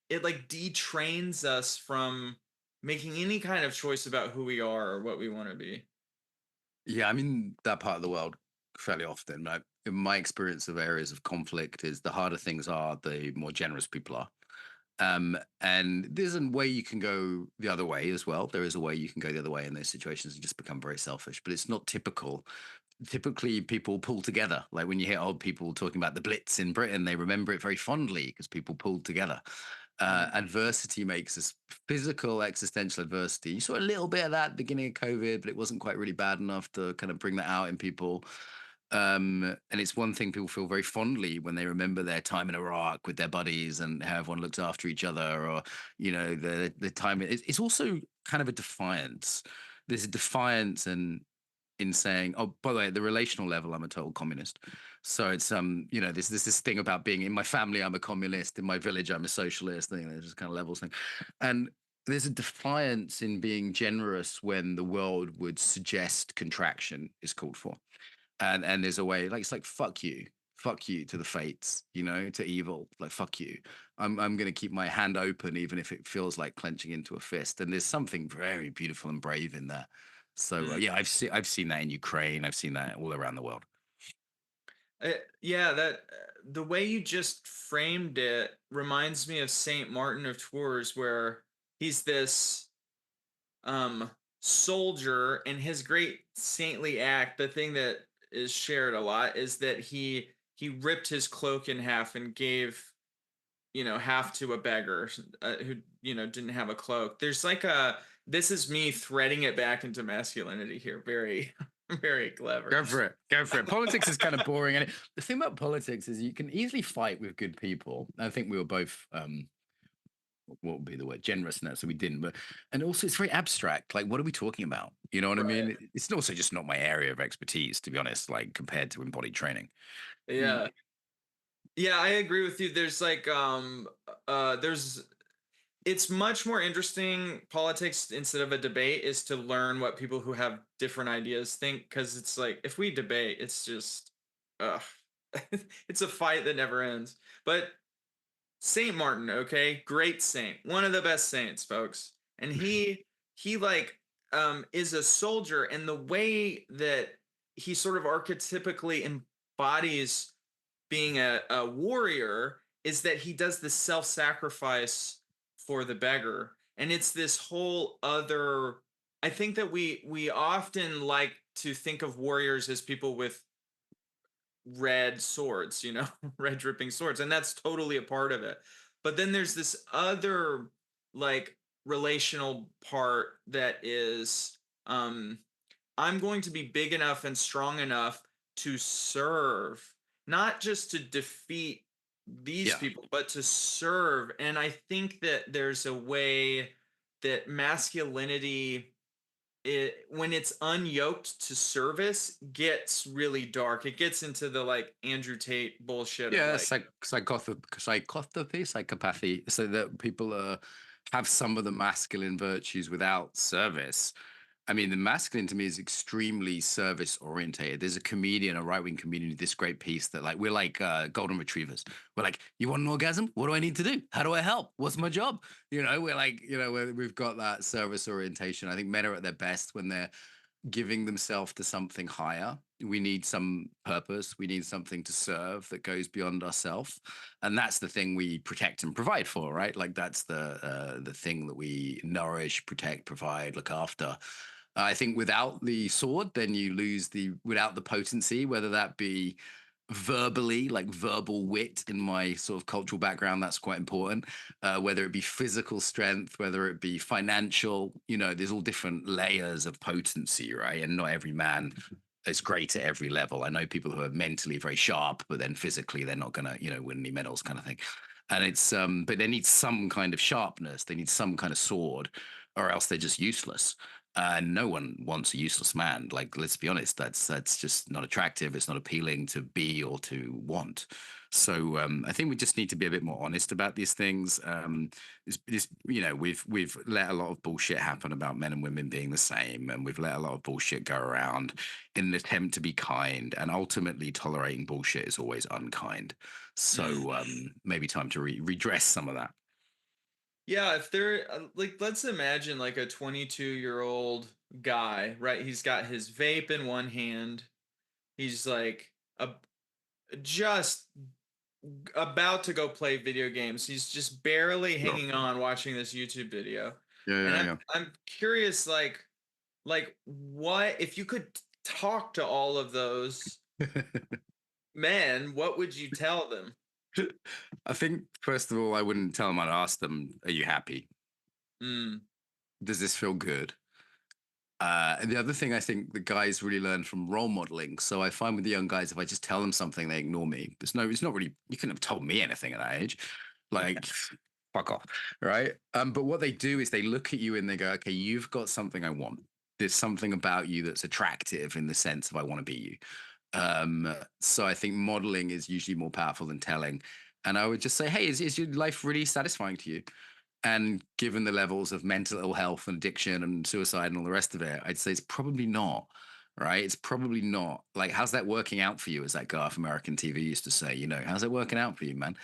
it like detrains us from making any kind of choice about who we are or what we want to be. Yeah, I'm in that part of the world fairly often. In my experience of areas of conflict is the harder things are, the more generous people are. And there's a way you can go the other way as well. There is a way you can go the other way in those situations and just become very selfish, but it's not typical. Typically, people pull together. Like when you hear old people talking about the Blitz in Britain, they remember it very fondly because people pulled together. Mm. Adversity makes us physical, existential adversity. You saw a little bit of that at the beginning of COVID, but it wasn't quite really bad enough to kind of bring that out in people. And it's one thing people feel very fondly when they remember their time in Iraq with their buddies and how everyone looked after each other, or the time. It's also kind of a defiance. There's a defiance and in saying, oh, by the way, at the relational level, I'm a total communist. So it's this thing about being in my family, I'm a communist, in my village, I'm a socialist. There's this kind of levels thing, and there's a defiance in being generous when the world would suggest contraction is called for, and there's a way like it's like fuck you to the fates, to evil, like fuck you. I'm gonna keep my hand open even if it feels like clenching into a fist. And there's something very beautiful and brave in that. So Mm. yeah, I've seen that in Ukraine. I've seen that all around the world. Yeah, that the way you just framed it reminds me of Saint Martin of Tours, where he's this um soldier, and his great saintly act, the thing that is shared a lot, is that he ripped his cloak in half and gave half to a beggar who didn't have a cloak. There's like a this is me threading it back into masculinity here, very very clever. Go for it. Go for it. Politics is kind of boring. And the thing about politics is you can easily fight with good people. I think we were both what would be the word, generous in that, so we didn't. But and also it's very abstract. Like, what are we talking about? You know what I Right. mean? It's also just not my area of expertise, to be honest, like compared to embodied training. Yeah. Yeah, I agree with you. There's like there's it's much more interesting. Politics, instead of a debate, is to learn what people who have different ideas think, because it's like if we debate, it's just ugh. It's a fight that never ends. But Saint Martin, okay, great saint, one of the best saints, folks. And he like is a soldier, and the way that he sort of archetypically embodies being a warrior is that he does the self-sacrifice for the beggar. And it's this whole other, I think that we often like to think of warriors as people with red swords, red dripping swords, and that's totally a part of it. But then there's this other like relational part that is I'm going to be big enough and strong enough to serve, not just to defeat these Yeah. people, but to serve. And I think that there's a way that masculinity, when it's unyoked to service, gets really dark. It gets into the like Andrew Tate bullshit of Yeah, like, psychopathy, so that people have some of the masculine virtues without service. I mean, the masculine to me is extremely service orientated. There's a comedian, a right wing comedian, this great piece that like we're like golden retrievers. We're like, you want an orgasm? What do I need to do? How do I help? What's my job? We're like, we've got that service orientation. I think men are at their best when they're giving themselves to something higher. We need some purpose. We need something to serve that goes beyond ourselves, and that's the thing we protect and provide for, right? Like that's the thing that we nourish, protect, provide, look after. I think without the sword, then you lose without the potency, whether that be verbally, like verbal wit in my sort of cultural background. That's quite important. Whether it be physical strength, whether it be financial, there's all different layers of potency, right? And not every man is great at every level. I know people who are mentally very sharp, but then physically they're not gonna, win any medals, kind of thing. And it's but they need some kind of sharpness, they need some kind of sword, or else they're just useless. No one wants a useless man. Like, let's be honest, that's just not attractive. It's not appealing to be or to want. So I think we just need to be a bit more honest about these things. We've let a lot of bullshit happen about men and women being the same, and we've let a lot of bullshit go around in an attempt to be kind. And ultimately, tolerating bullshit is always unkind. Mm. So maybe time to redress some of that. Yeah, if they're like, let's imagine like a 22-year-old guy, right? He's got his vape in one hand. He's like a just about to go play video games. He's just barely Sure. hanging on watching this YouTube video. Yeah, And yeah, I'm curious like what if you could talk to all of those yeah. men, what would you tell them? I think first of all, I wouldn't tell them. I'd ask them, "Are you happy? Mm. Does this feel good?" And the other thing I think the guys really learn from role modeling. So I find with the young guys, if I just tell them something, they ignore me. It's not really. You couldn't have told me anything at that age. Like, fuck off, right? But what they do is they look at you and they go, "Okay, you've got something I want. There's something about you that's attractive in the sense of I want to be you." So I think modeling is usually more powerful than telling. And I would just say, hey, is your life really satisfying to you? And given the levels of mental ill health and addiction and suicide and all the rest of it, I'd say it's probably not. Right? It's probably not. Like, how's that working out for you? As that guy off American TV used to say, how's it working out for you, man?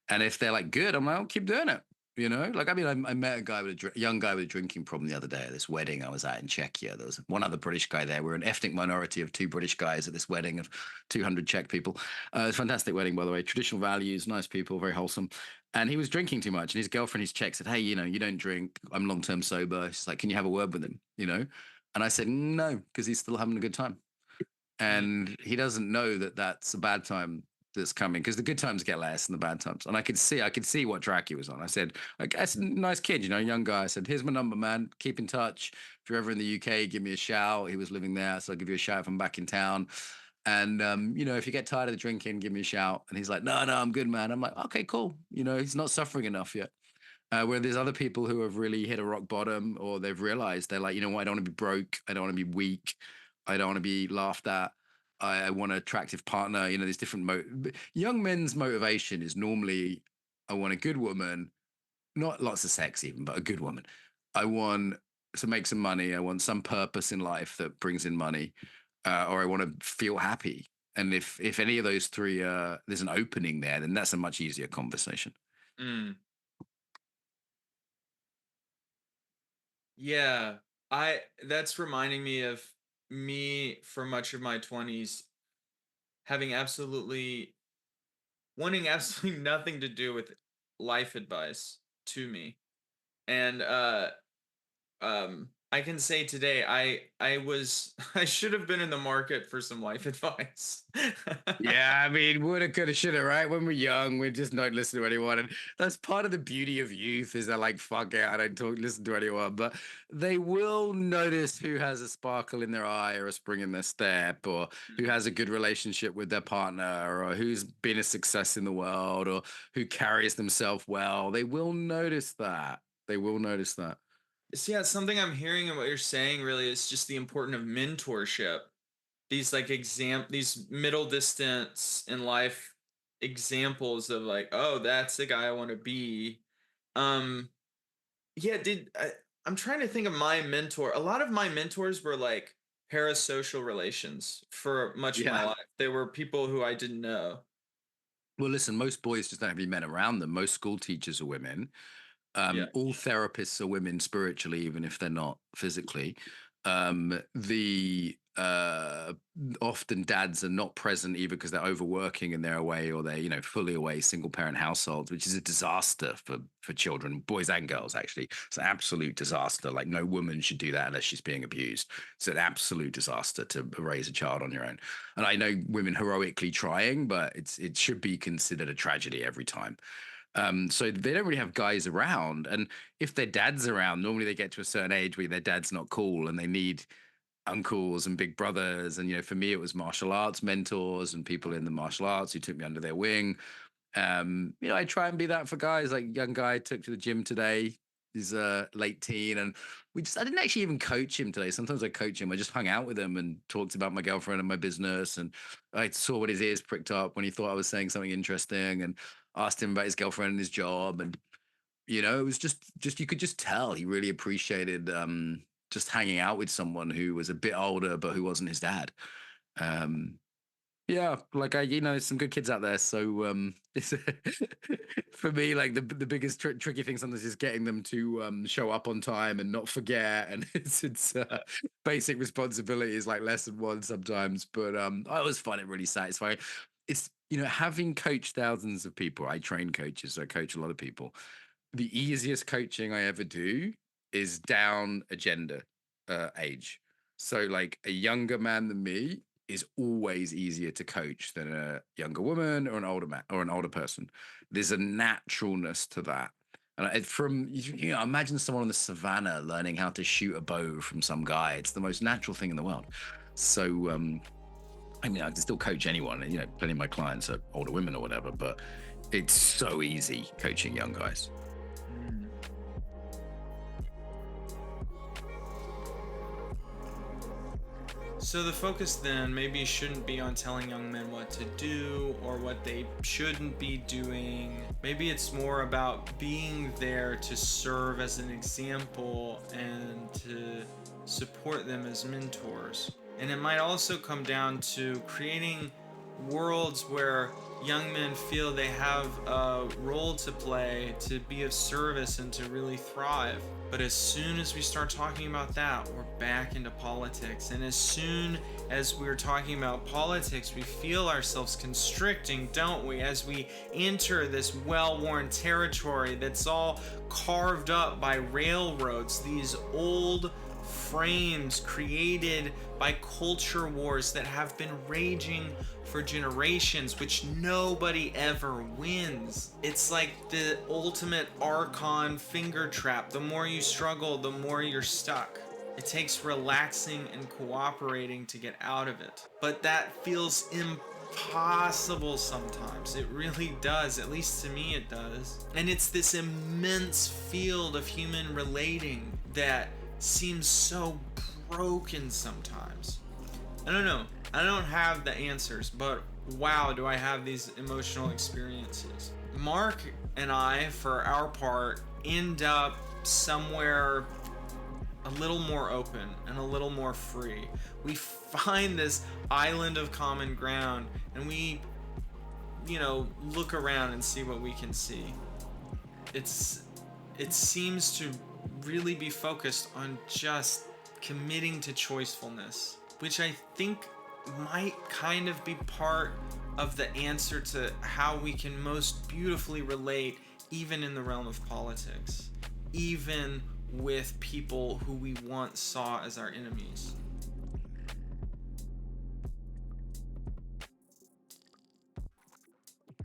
And if they're like, good, I'm like, I'll keep doing it. Like, I mean, I met a guy with young guy with a drinking problem the other day at this wedding I was at in Czechia. There was one other British guy there. We're an ethnic minority of two British guys at this wedding of 200 Czech people. It's a fantastic wedding, by the way. Traditional values, nice people, very wholesome. And he was drinking too much. And his girlfriend, his Czech, said, hey, you don't drink. I'm long term sober. She's like, can you have a word with him? And I said, no, because he's still having a good time. Mm. And he doesn't know that that's a bad time that's coming because the good times get less than the bad times. And I could see what track he was on. I said, like, that's a nice kid, young guy. I said, here's my number, man. Keep in touch. If you're ever in the UK, give me a shout. He was living there. So I'll give you a shout if I'm back in town. And, if you get tired of the drinking, give me a shout. And he's like, no, I'm good, man. I'm like, okay, cool. He's not suffering enough yet. Where there's other people who have really hit a rock bottom or they've realized they're like, you know what, I don't want to be broke. I don't want to be weak. I don't want to be laughed at. I want an attractive partner. There's different young men's motivation is normally, I want a good woman, not lots of sex even, but a good woman. I want to make some money. I want some purpose in life that brings in money, or I want to feel happy. And if any of those three, there's an opening there, then that's a much easier conversation. Mm. Yeah, I that's reminding me of me for much of my 20s having absolutely wanting absolutely nothing to do with life advice to me. And I can say today I was I should have been in the market for some life advice. Yeah, I mean, woulda, coulda, shoulda, right? When we're young, we just don't listen to anyone, and that's part of the beauty of youth is they're like, "Fuck it, I don't listen to anyone." But they will notice who has a sparkle in their eye, or a spring in their step, or who has a good relationship with their partner, or who's been a success in the world, or who carries themselves well. They will notice that. They will notice that. So yeah, something I'm hearing in what you're saying really is just the importance of mentorship. These like these middle distance in life examples of like, oh, that's the guy I want to be. Um yeah, I'm trying to think of my mentor. A lot of my mentors were like parasocial relations for much of my Yeah. life. They were people who I didn't know. Well, listen, most boys just don't have any men around them. Most school teachers are women. Yeah. All therapists are women spiritually, even if they're not physically. The uh often dads are not present either because they're overworking and they're away, or they're, you know, fully away, single parent households, which is a disaster for children, boys and girls. Actually, it's an absolute disaster. Like, no woman should do that unless she's being abused. It's an absolute disaster to raise a child on your own. And I know women heroically trying, but it should be considered a tragedy every time. So they don't really have guys around. And if their dad's around, normally they get to a certain age where their dad's not cool and they need uncles and big brothers. And, you know, for me, it was martial arts mentors and people in the martial arts who took me under their wing. You know, I try and be that for guys. Like, young guy I took to the gym today. He's a late teen, and I didn't actually even coach him today. Sometimes I coach him. I just hung out with him and talked about my girlfriend and my business. And I saw what his ears pricked up when he thought I was saying something interesting, and asked him about his girlfriend and his job. And, you know, it was just you could just tell he really appreciated just hanging out with someone who was a bit older but who wasn't his dad. Um, yeah, like, I, you know, some good kids out there. So it's for me, like, the biggest tricky thing sometimes is getting them to show up on time and not forget, and it's basic responsibilities like lesson one sometimes. But I always find it really satisfying. It's, you know, having coached thousands of people. I train coaches, so I coach a lot of people. The easiest coaching I ever do is down agenda age. So, like, a younger man than me is always easier to coach than a younger woman or an older man or an older person. There's a naturalness to that. And from, you know, imagine someone on the savannah learning how to shoot a bow from some guy. It's the most natural thing in the world. So, I mean, I can still coach anyone. You know, plenty of my clients are older women or whatever, but it's so easy coaching young guys. So the focus then maybe shouldn't be on telling young men what to do or what they shouldn't be doing. Maybe it's more about being there to serve as an example and to support them as mentors. And it might also come down to creating worlds where young men feel they have a role to play to be of service and to really thrive. But as soon as we start talking about that, we're back into politics. And as soon as we're talking about politics, we feel ourselves constricting, don't we? As we enter this well-worn territory that's all carved up by railroads, these old frames created by culture wars that have been raging for generations, which nobody ever wins. It's like the ultimate Archon finger trap. The more you struggle, the more you're stuck. It takes relaxing and cooperating to get out of it. But that feels impossible sometimes. It really does. At least to me it does. And it's this immense field of human relating that seems so broken sometimes. I don't know. I don't have the answers, but wow, do I have these emotional experiences. Mark and I, for our part, end up somewhere a little more open and a little more free. We find this island of common ground and we, you know, look around and see what we can see. It seems to really be focused on just committing to choicefulness, which I think might kind of be part of the answer to how we can most beautifully relate, even in the realm of politics, even with people who we once saw as our enemies.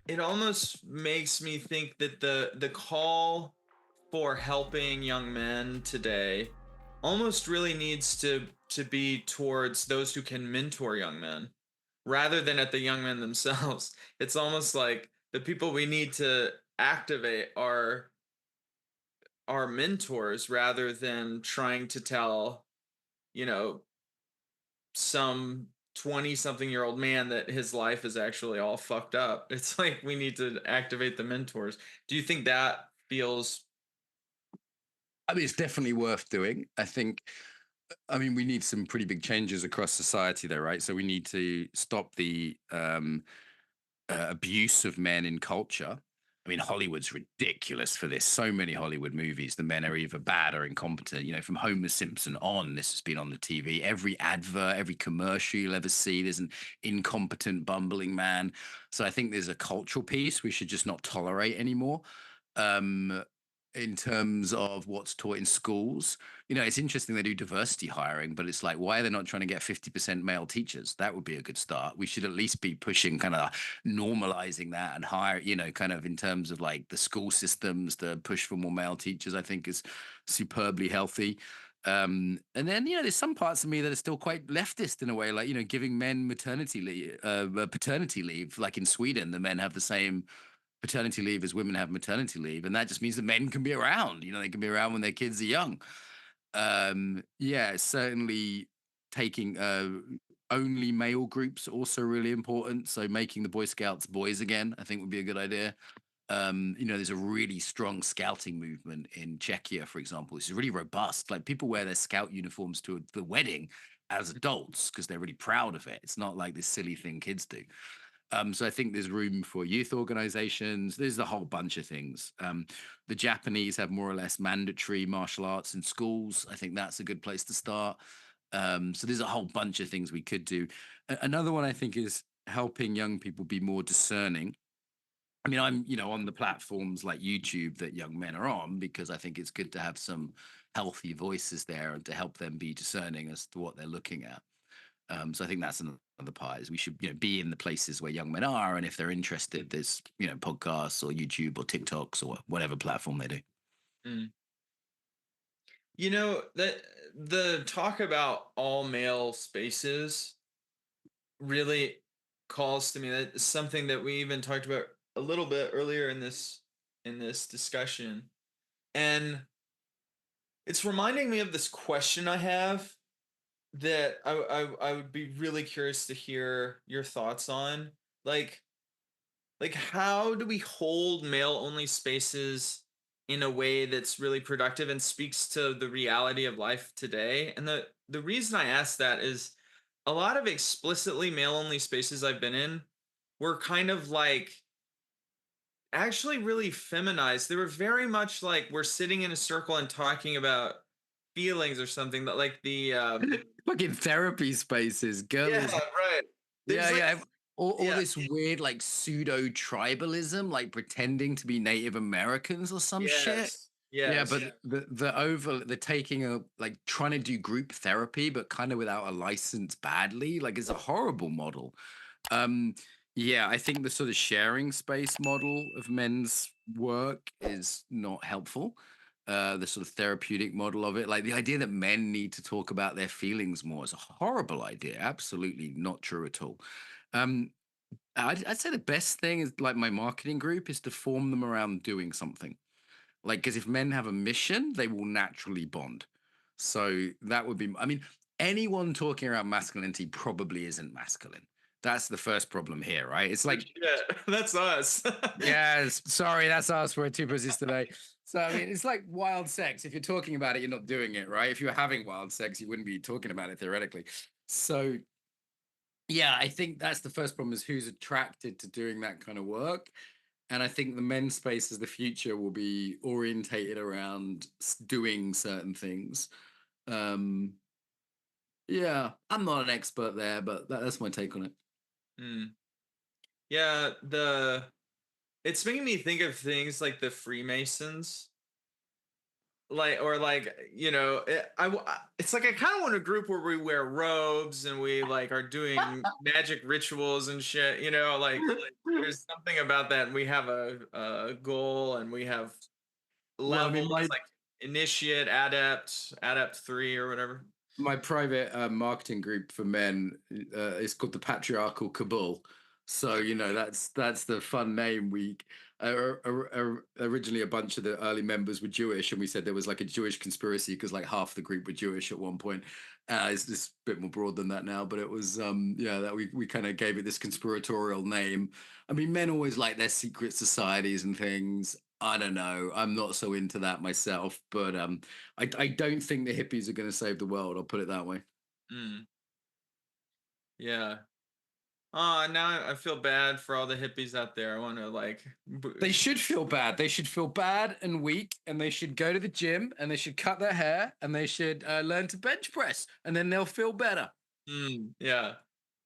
It almost makes me think that the call for helping young men today almost really needs to be towards those who can mentor young men rather than at the young men themselves. It's almost like the people we need to activate are our mentors rather than trying to tell, you know, some 20 something year old man that his life is actually all fucked up. It's like we need to activate the mentors. Do you think that feels? I mean, it's definitely worth doing. I think, I mean, we need some pretty big changes across society, though, right? So we need to stop the abuse of men in culture. I mean, Hollywood's ridiculous for this. So many Hollywood movies, the men are either bad or incompetent. You know, from Homer Simpson on, this has been on the TV. Every advert, every commercial you'll ever see, there's an incompetent, bumbling man. So I think there's a cultural piece we should just not tolerate anymore. Um, in terms of what's taught in schools, you know, it's interesting they do diversity hiring, but it's like, why are they not trying to get 50% male teachers? That would be a good start. We should at least be pushing kind of normalizing that and hire, you know, kind of in terms of like the school systems, the push for more male teachers, I think is superbly healthy. And then, you know, there's some parts of me that are still quite leftist in a way, like, you know, giving men maternity leave, paternity leave, like in Sweden, the men have the same paternity leave as women have maternity leave, and that just means the men can be around. You know, they can be around when their kids are young. Yeah, certainly taking only male groups also really important. So making the Boy Scouts boys again, I think would be a good idea. You know, there's a really strong scouting movement in Czechia, for example. It's really robust. Like people wear their scout uniforms to the wedding as adults because they're really proud of it. It's not like this silly thing kids do. So I think there's room for youth organizations. There's a whole bunch of things. The Japanese have more or less mandatory martial arts in schools. I think that's a good place to start. So there's a whole bunch of things we could do. Another one I think is helping young people be more discerning. I mean, I'm, you know, on the platforms like YouTube that young men are on because I think it's good to have some healthy voices there and to help them be discerning as to what they're looking at. So I think that's another part is we should, you know, be in the places where young men are, and if they're interested, there's, you know, podcasts or YouTube or TikToks or whatever platform they do. Mm. You know, that the talk about all male spaces really calls to me. That is something that we even talked about a little bit earlier in this discussion. And it's reminding me of this question I have that I would be really curious to hear your thoughts on. Like how do we hold male only spaces in a way that's really productive and speaks to the reality of life today? And the reason I ask that is a lot of explicitly male only spaces I've been in were kind of like actually really feminized. They were very much like we're sitting in a circle and talking about feelings or something that like the Fucking therapy spaces, yeah, girls. right. Yeah, There's like yeah. All yeah, this weird like pseudo tribalism, like pretending to be Native Americans or some shit. yes. Yeah, Yes. but the taking a like trying to do group therapy, but kind of without a license badly, like it's a horrible model. Um, yeah, I think the sort of sharing space model of men's work is not helpful. The sort of therapeutic model of it, like the idea that men need to talk about their feelings more, is a horrible idea. Absolutely not true at all. Um, I'd say the best thing is like my marketing group is to form them around doing something. Like, because if men have a mission, they will naturally bond. So that would be, I mean, anyone talking around masculinity probably isn't masculine. That's the first problem here, right? It's Oh, like, shit. That's us. yeah, sorry, that's us. We're two pussies today. So, I mean, it's like wild sex. If you're talking about it, you're not doing it, right? If you're having wild sex, you wouldn't be talking about it theoretically. So, yeah, I think that's the first problem is who's attracted to doing that kind of work. And I think the men's space as the future will be orientated around doing certain things. Um, yeah, I'm not an expert there, but that's my take on it. Hmm. Yeah, the it's making me think of things like the Freemasons, like or like it's like I kind of want a group where we wear robes and we like are doing magic rituals and shit. You know, like there's something about that, and we have a goal, and we have Well, I mean, levels like initiate, adept 3 or whatever. my private marketing group for men is called the Patriarchal Cabal. So you know that's the fun name. We originally a bunch of the early members were Jewish, and we said there was like a Jewish conspiracy because like half the group were Jewish at one point. It's just a bit more broad than that now, but it was yeah that we kind of gave it this conspiratorial name. I mean, men always like their secret societies and things. I don't know. I'm not so into that myself, but I don't think the hippies are going to save the world. I'll put it that way. Mm, yeah. Now I feel bad for all the hippies out there. I want to like. They should feel bad. They should feel bad and weak, and they should go to the gym, and they should cut their hair, and they should learn to bench press, and then they'll feel better. Yeah,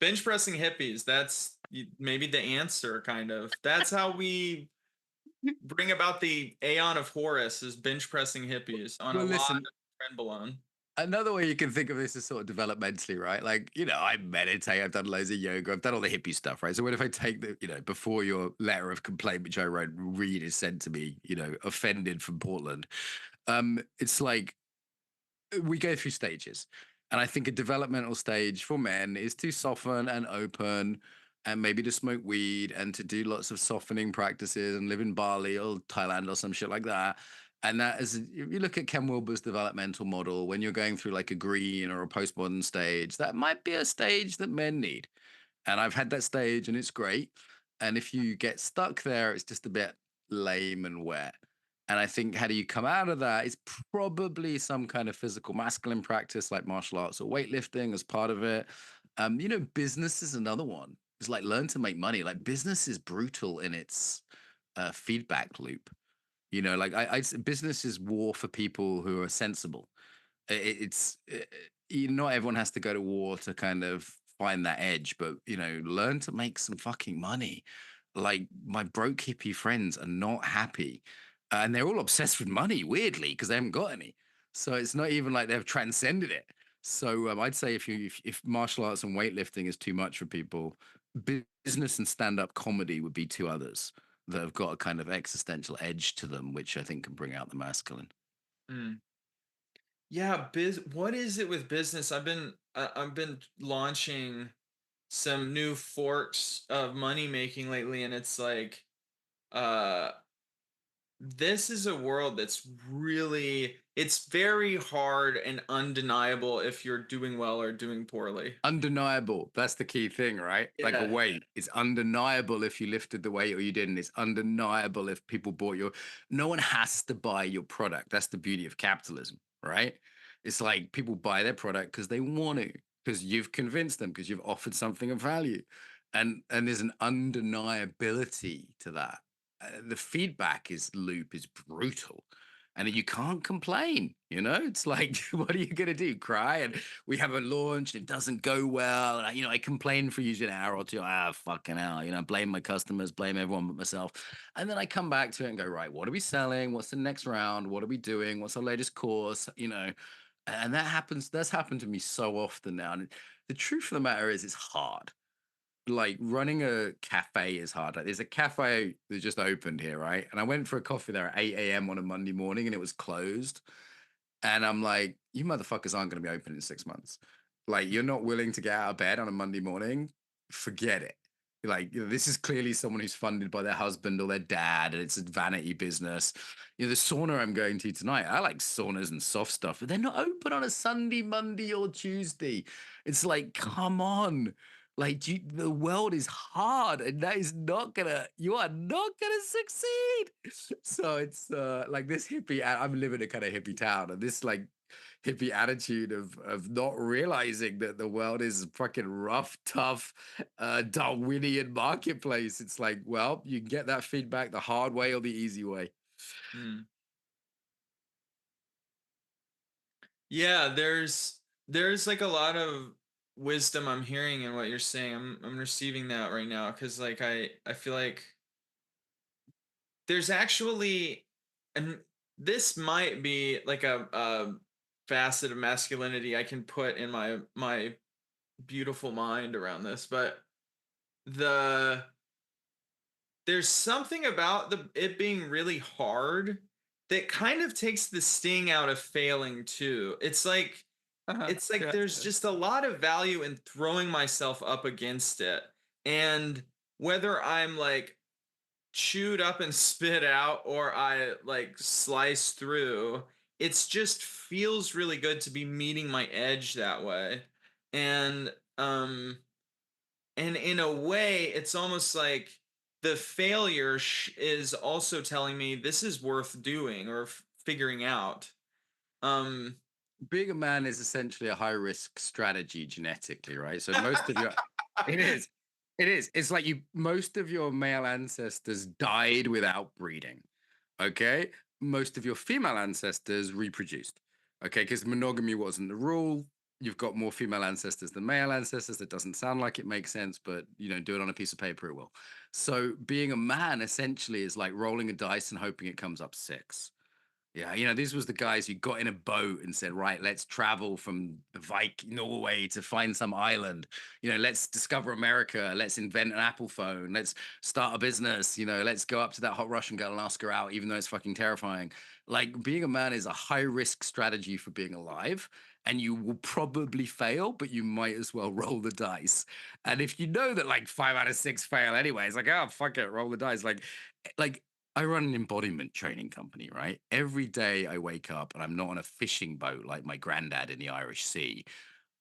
bench pressing hippies. That's maybe the answer, kind of. That's how we bring about the Aeon of Horus, is bench pressing hippies on a Well, lot listen, of trenbolone. another way you can think of this is sort of developmentally, right? Like, I meditate, I've done loads of yoga, I've done all the hippie stuff, right? So what if I take before your letter of complaint, which I wrote, Reed is sent to me, offended from Portland. It's like we go through stages. And I think a developmental stage for men is to soften and open and maybe to smoke weed and to do lots of softening practices and live in Bali or Thailand or some shit like that. And that is, if you look at Ken Wilber's developmental model, when you're going through like a green or a postmodern stage, that might be a stage that men need. And I've had that stage and it's great. And if you get stuck there, it's just a bit lame and wet. And I think how do you come out of that is probably some kind of physical masculine practice like martial arts or weightlifting as part of it. Business is another one. It's like learn to make money. Like business is brutal in its feedback loop. Business is war for people who are sensible. Not everyone has to go to war to kind of find that edge, but learn to make some fucking money. Like my broke hippie friends are not happy, and they're all obsessed with money. Weirdly, because they haven't got any. So it's not even like they've transcended it. So I'd say if martial arts and weightlifting is too much for people, business and stand-up comedy would be two others that have got a kind of existential edge to them, which I think can bring out the masculine. Mm. Yeah, what is it with business? I've been launching some new forks of money making lately, and it's like uh this is a world that's really, it's very hard and undeniable if you're doing well or doing poorly. Undeniable. That's the key thing, right? Like a Yeah. weight. It's undeniable if you lifted the weight or you didn't. It's undeniable if people bought your. No one has to buy your product. That's the beauty of capitalism, right? It's like people buy their product because they want to, because you've convinced them, because you've offered something of value, and there's an undeniability to that. The feedback loop is brutal, and you can't complain. It's like, what are you gonna do? Cry? And we haven't launched, it doesn't go well. And I complain for usually an hour or two. Fucking hell, blame my customers, blame everyone but myself. And then I come back to it and go, right, what are we selling? What's the next round? What are we doing? What's our latest course? And that's happened to me so often now. And the truth of the matter is it's hard. Like running a cafe is hard. Like, there's a cafe that just opened here, right? And I went for a coffee there at 8 a.m. on a Monday morning and it was closed. And I'm like, you motherfuckers aren't going to be open in 6 months. Like, you're not willing to get out of bed on a Monday morning. Forget it. Like, this is clearly someone who's funded by their husband or their dad, and it's a vanity business. The sauna I'm going to tonight, I like saunas and soft stuff, but they're not open on a Sunday, Monday, or Tuesday. It's like, come on. Like, the world is hard, and you are not gonna succeed. So it's like this hippie. I'm living in a kind of hippie town, and this like hippie attitude of not realizing that the world is fucking rough, tough, Darwinian marketplace. It's like, well, you can get that feedback the hard way or the easy way. Mm. Yeah, there's like a lot of wisdom I'm hearing in what you're saying. I'm receiving that right now, because like I feel like there's actually, and this might be like a facet of masculinity I can put in my beautiful mind around this, but the there's something about it being really hard that kind of takes the sting out of failing too. It's like Yeah. there's just a lot of value in throwing myself up against it. And whether I'm like chewed up and spit out or I like slice through, it's just feels really good to be meeting my edge that way. And and in a way it's almost like the failure is also telling me this is worth doing or figuring out. um Being a man is essentially a high risk strategy genetically, right? So most of your it is. It is. It's like most of your male ancestors died without breeding. Okay. Most of your female ancestors reproduced. Okay. Because monogamy wasn't the rule. You've got more female ancestors than male ancestors. That doesn't sound like it makes sense, but do it on a piece of paper, it will. So being a man essentially is like rolling a dice and hoping it comes up six. Yeah, these was the guys who got in a boat and said, right, let's travel from Norway to find some island. Let's discover America. Let's invent an Apple phone. Let's start a business. Let's go up to that hot Russian girl and ask her out, even though it's fucking terrifying. Like being a man is a high risk strategy for being alive. And you will probably fail, but you might as well roll the dice. And if you know that like 5 out of 6 fail anyway, it's like, oh, fuck it, roll the dice. Like I run an embodiment training company, right? Every day I wake up and I'm not on a fishing boat like my granddad in the Irish Sea.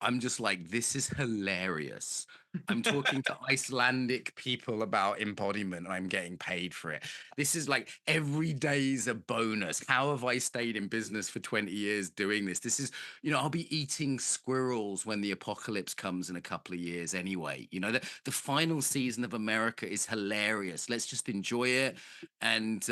I'm just like, this is hilarious. I'm talking to Icelandic people about embodiment and I'm getting paid for it. This is like every day's a bonus. How have I stayed in business for 20 years doing this? This is, I'll be eating squirrels when the apocalypse comes in a couple of years anyway. The final season of America is hilarious. Let's just enjoy it. And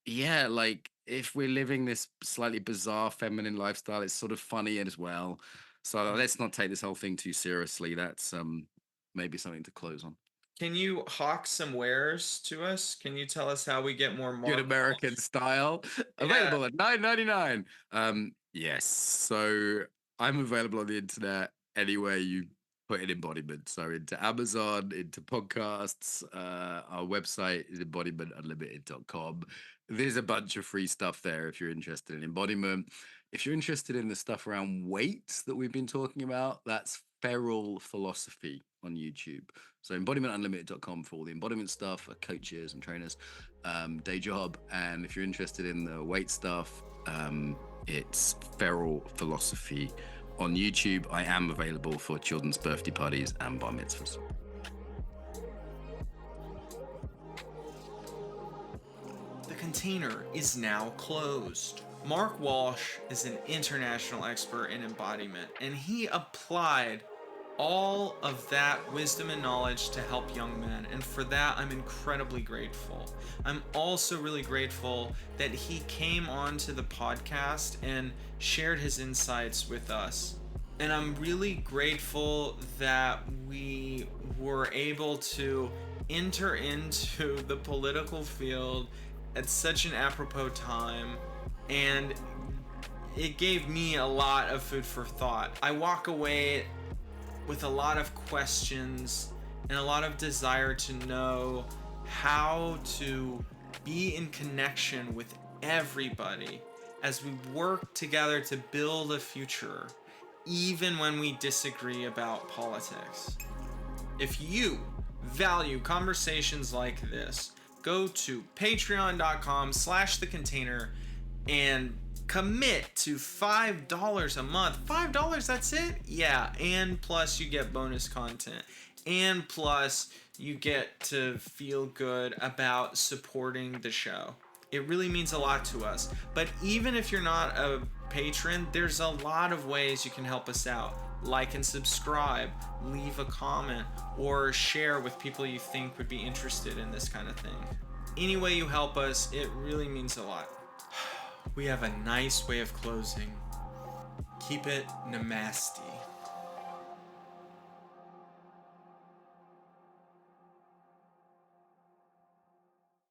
yeah, like if we're living this slightly bizarre feminine lifestyle, it's sort of funny as well. So let's not take this whole thing too seriously. That's maybe something to close on. Can you hawk some wares to us? Can you tell us how we get more Good American style. Available at $9.99. Yes. So I'm available on the internet anywhere you put in embodiment. So into Amazon, into podcasts. Our website is embodimentunlimited.com. There's a bunch of free stuff there if you're interested in embodiment. If you're interested in the stuff around weights that we've been talking about, that's Feral Philosophy on YouTube. So embodimentunlimited.com for all the embodiment stuff, coaches and trainers, day job. And if you're interested in the weight stuff, it's Feral Philosophy on YouTube. I am available for children's birthday parties and bar mitzvahs. The container is now closed. Mark Walsh is an international expert in embodiment, and he applied all of that wisdom and knowledge to help young men, and for that I'm incredibly grateful. I'm also really grateful that he came onto the podcast and shared his insights with us. And I'm really grateful that we were able to enter into the political field at such an apropos time, and it gave me a lot of food for thought. I walk away with a lot of questions and a lot of desire to know how to be in connection with everybody as we work together to build a future, even when we disagree about politics. If you value conversations like this, go to patreon.com/thecontainer and commit to $5 a month. $5, that's it? Yeah, and plus you get bonus content. And plus you get to feel good about supporting the show. It really means a lot to us. But even if you're not a patron, there's a lot of ways you can help us out. Like and subscribe, leave a comment, or share with people you think would be interested in this kind of thing. Any way you help us, it really means a lot. We have a nice way of closing. Keep it namaste.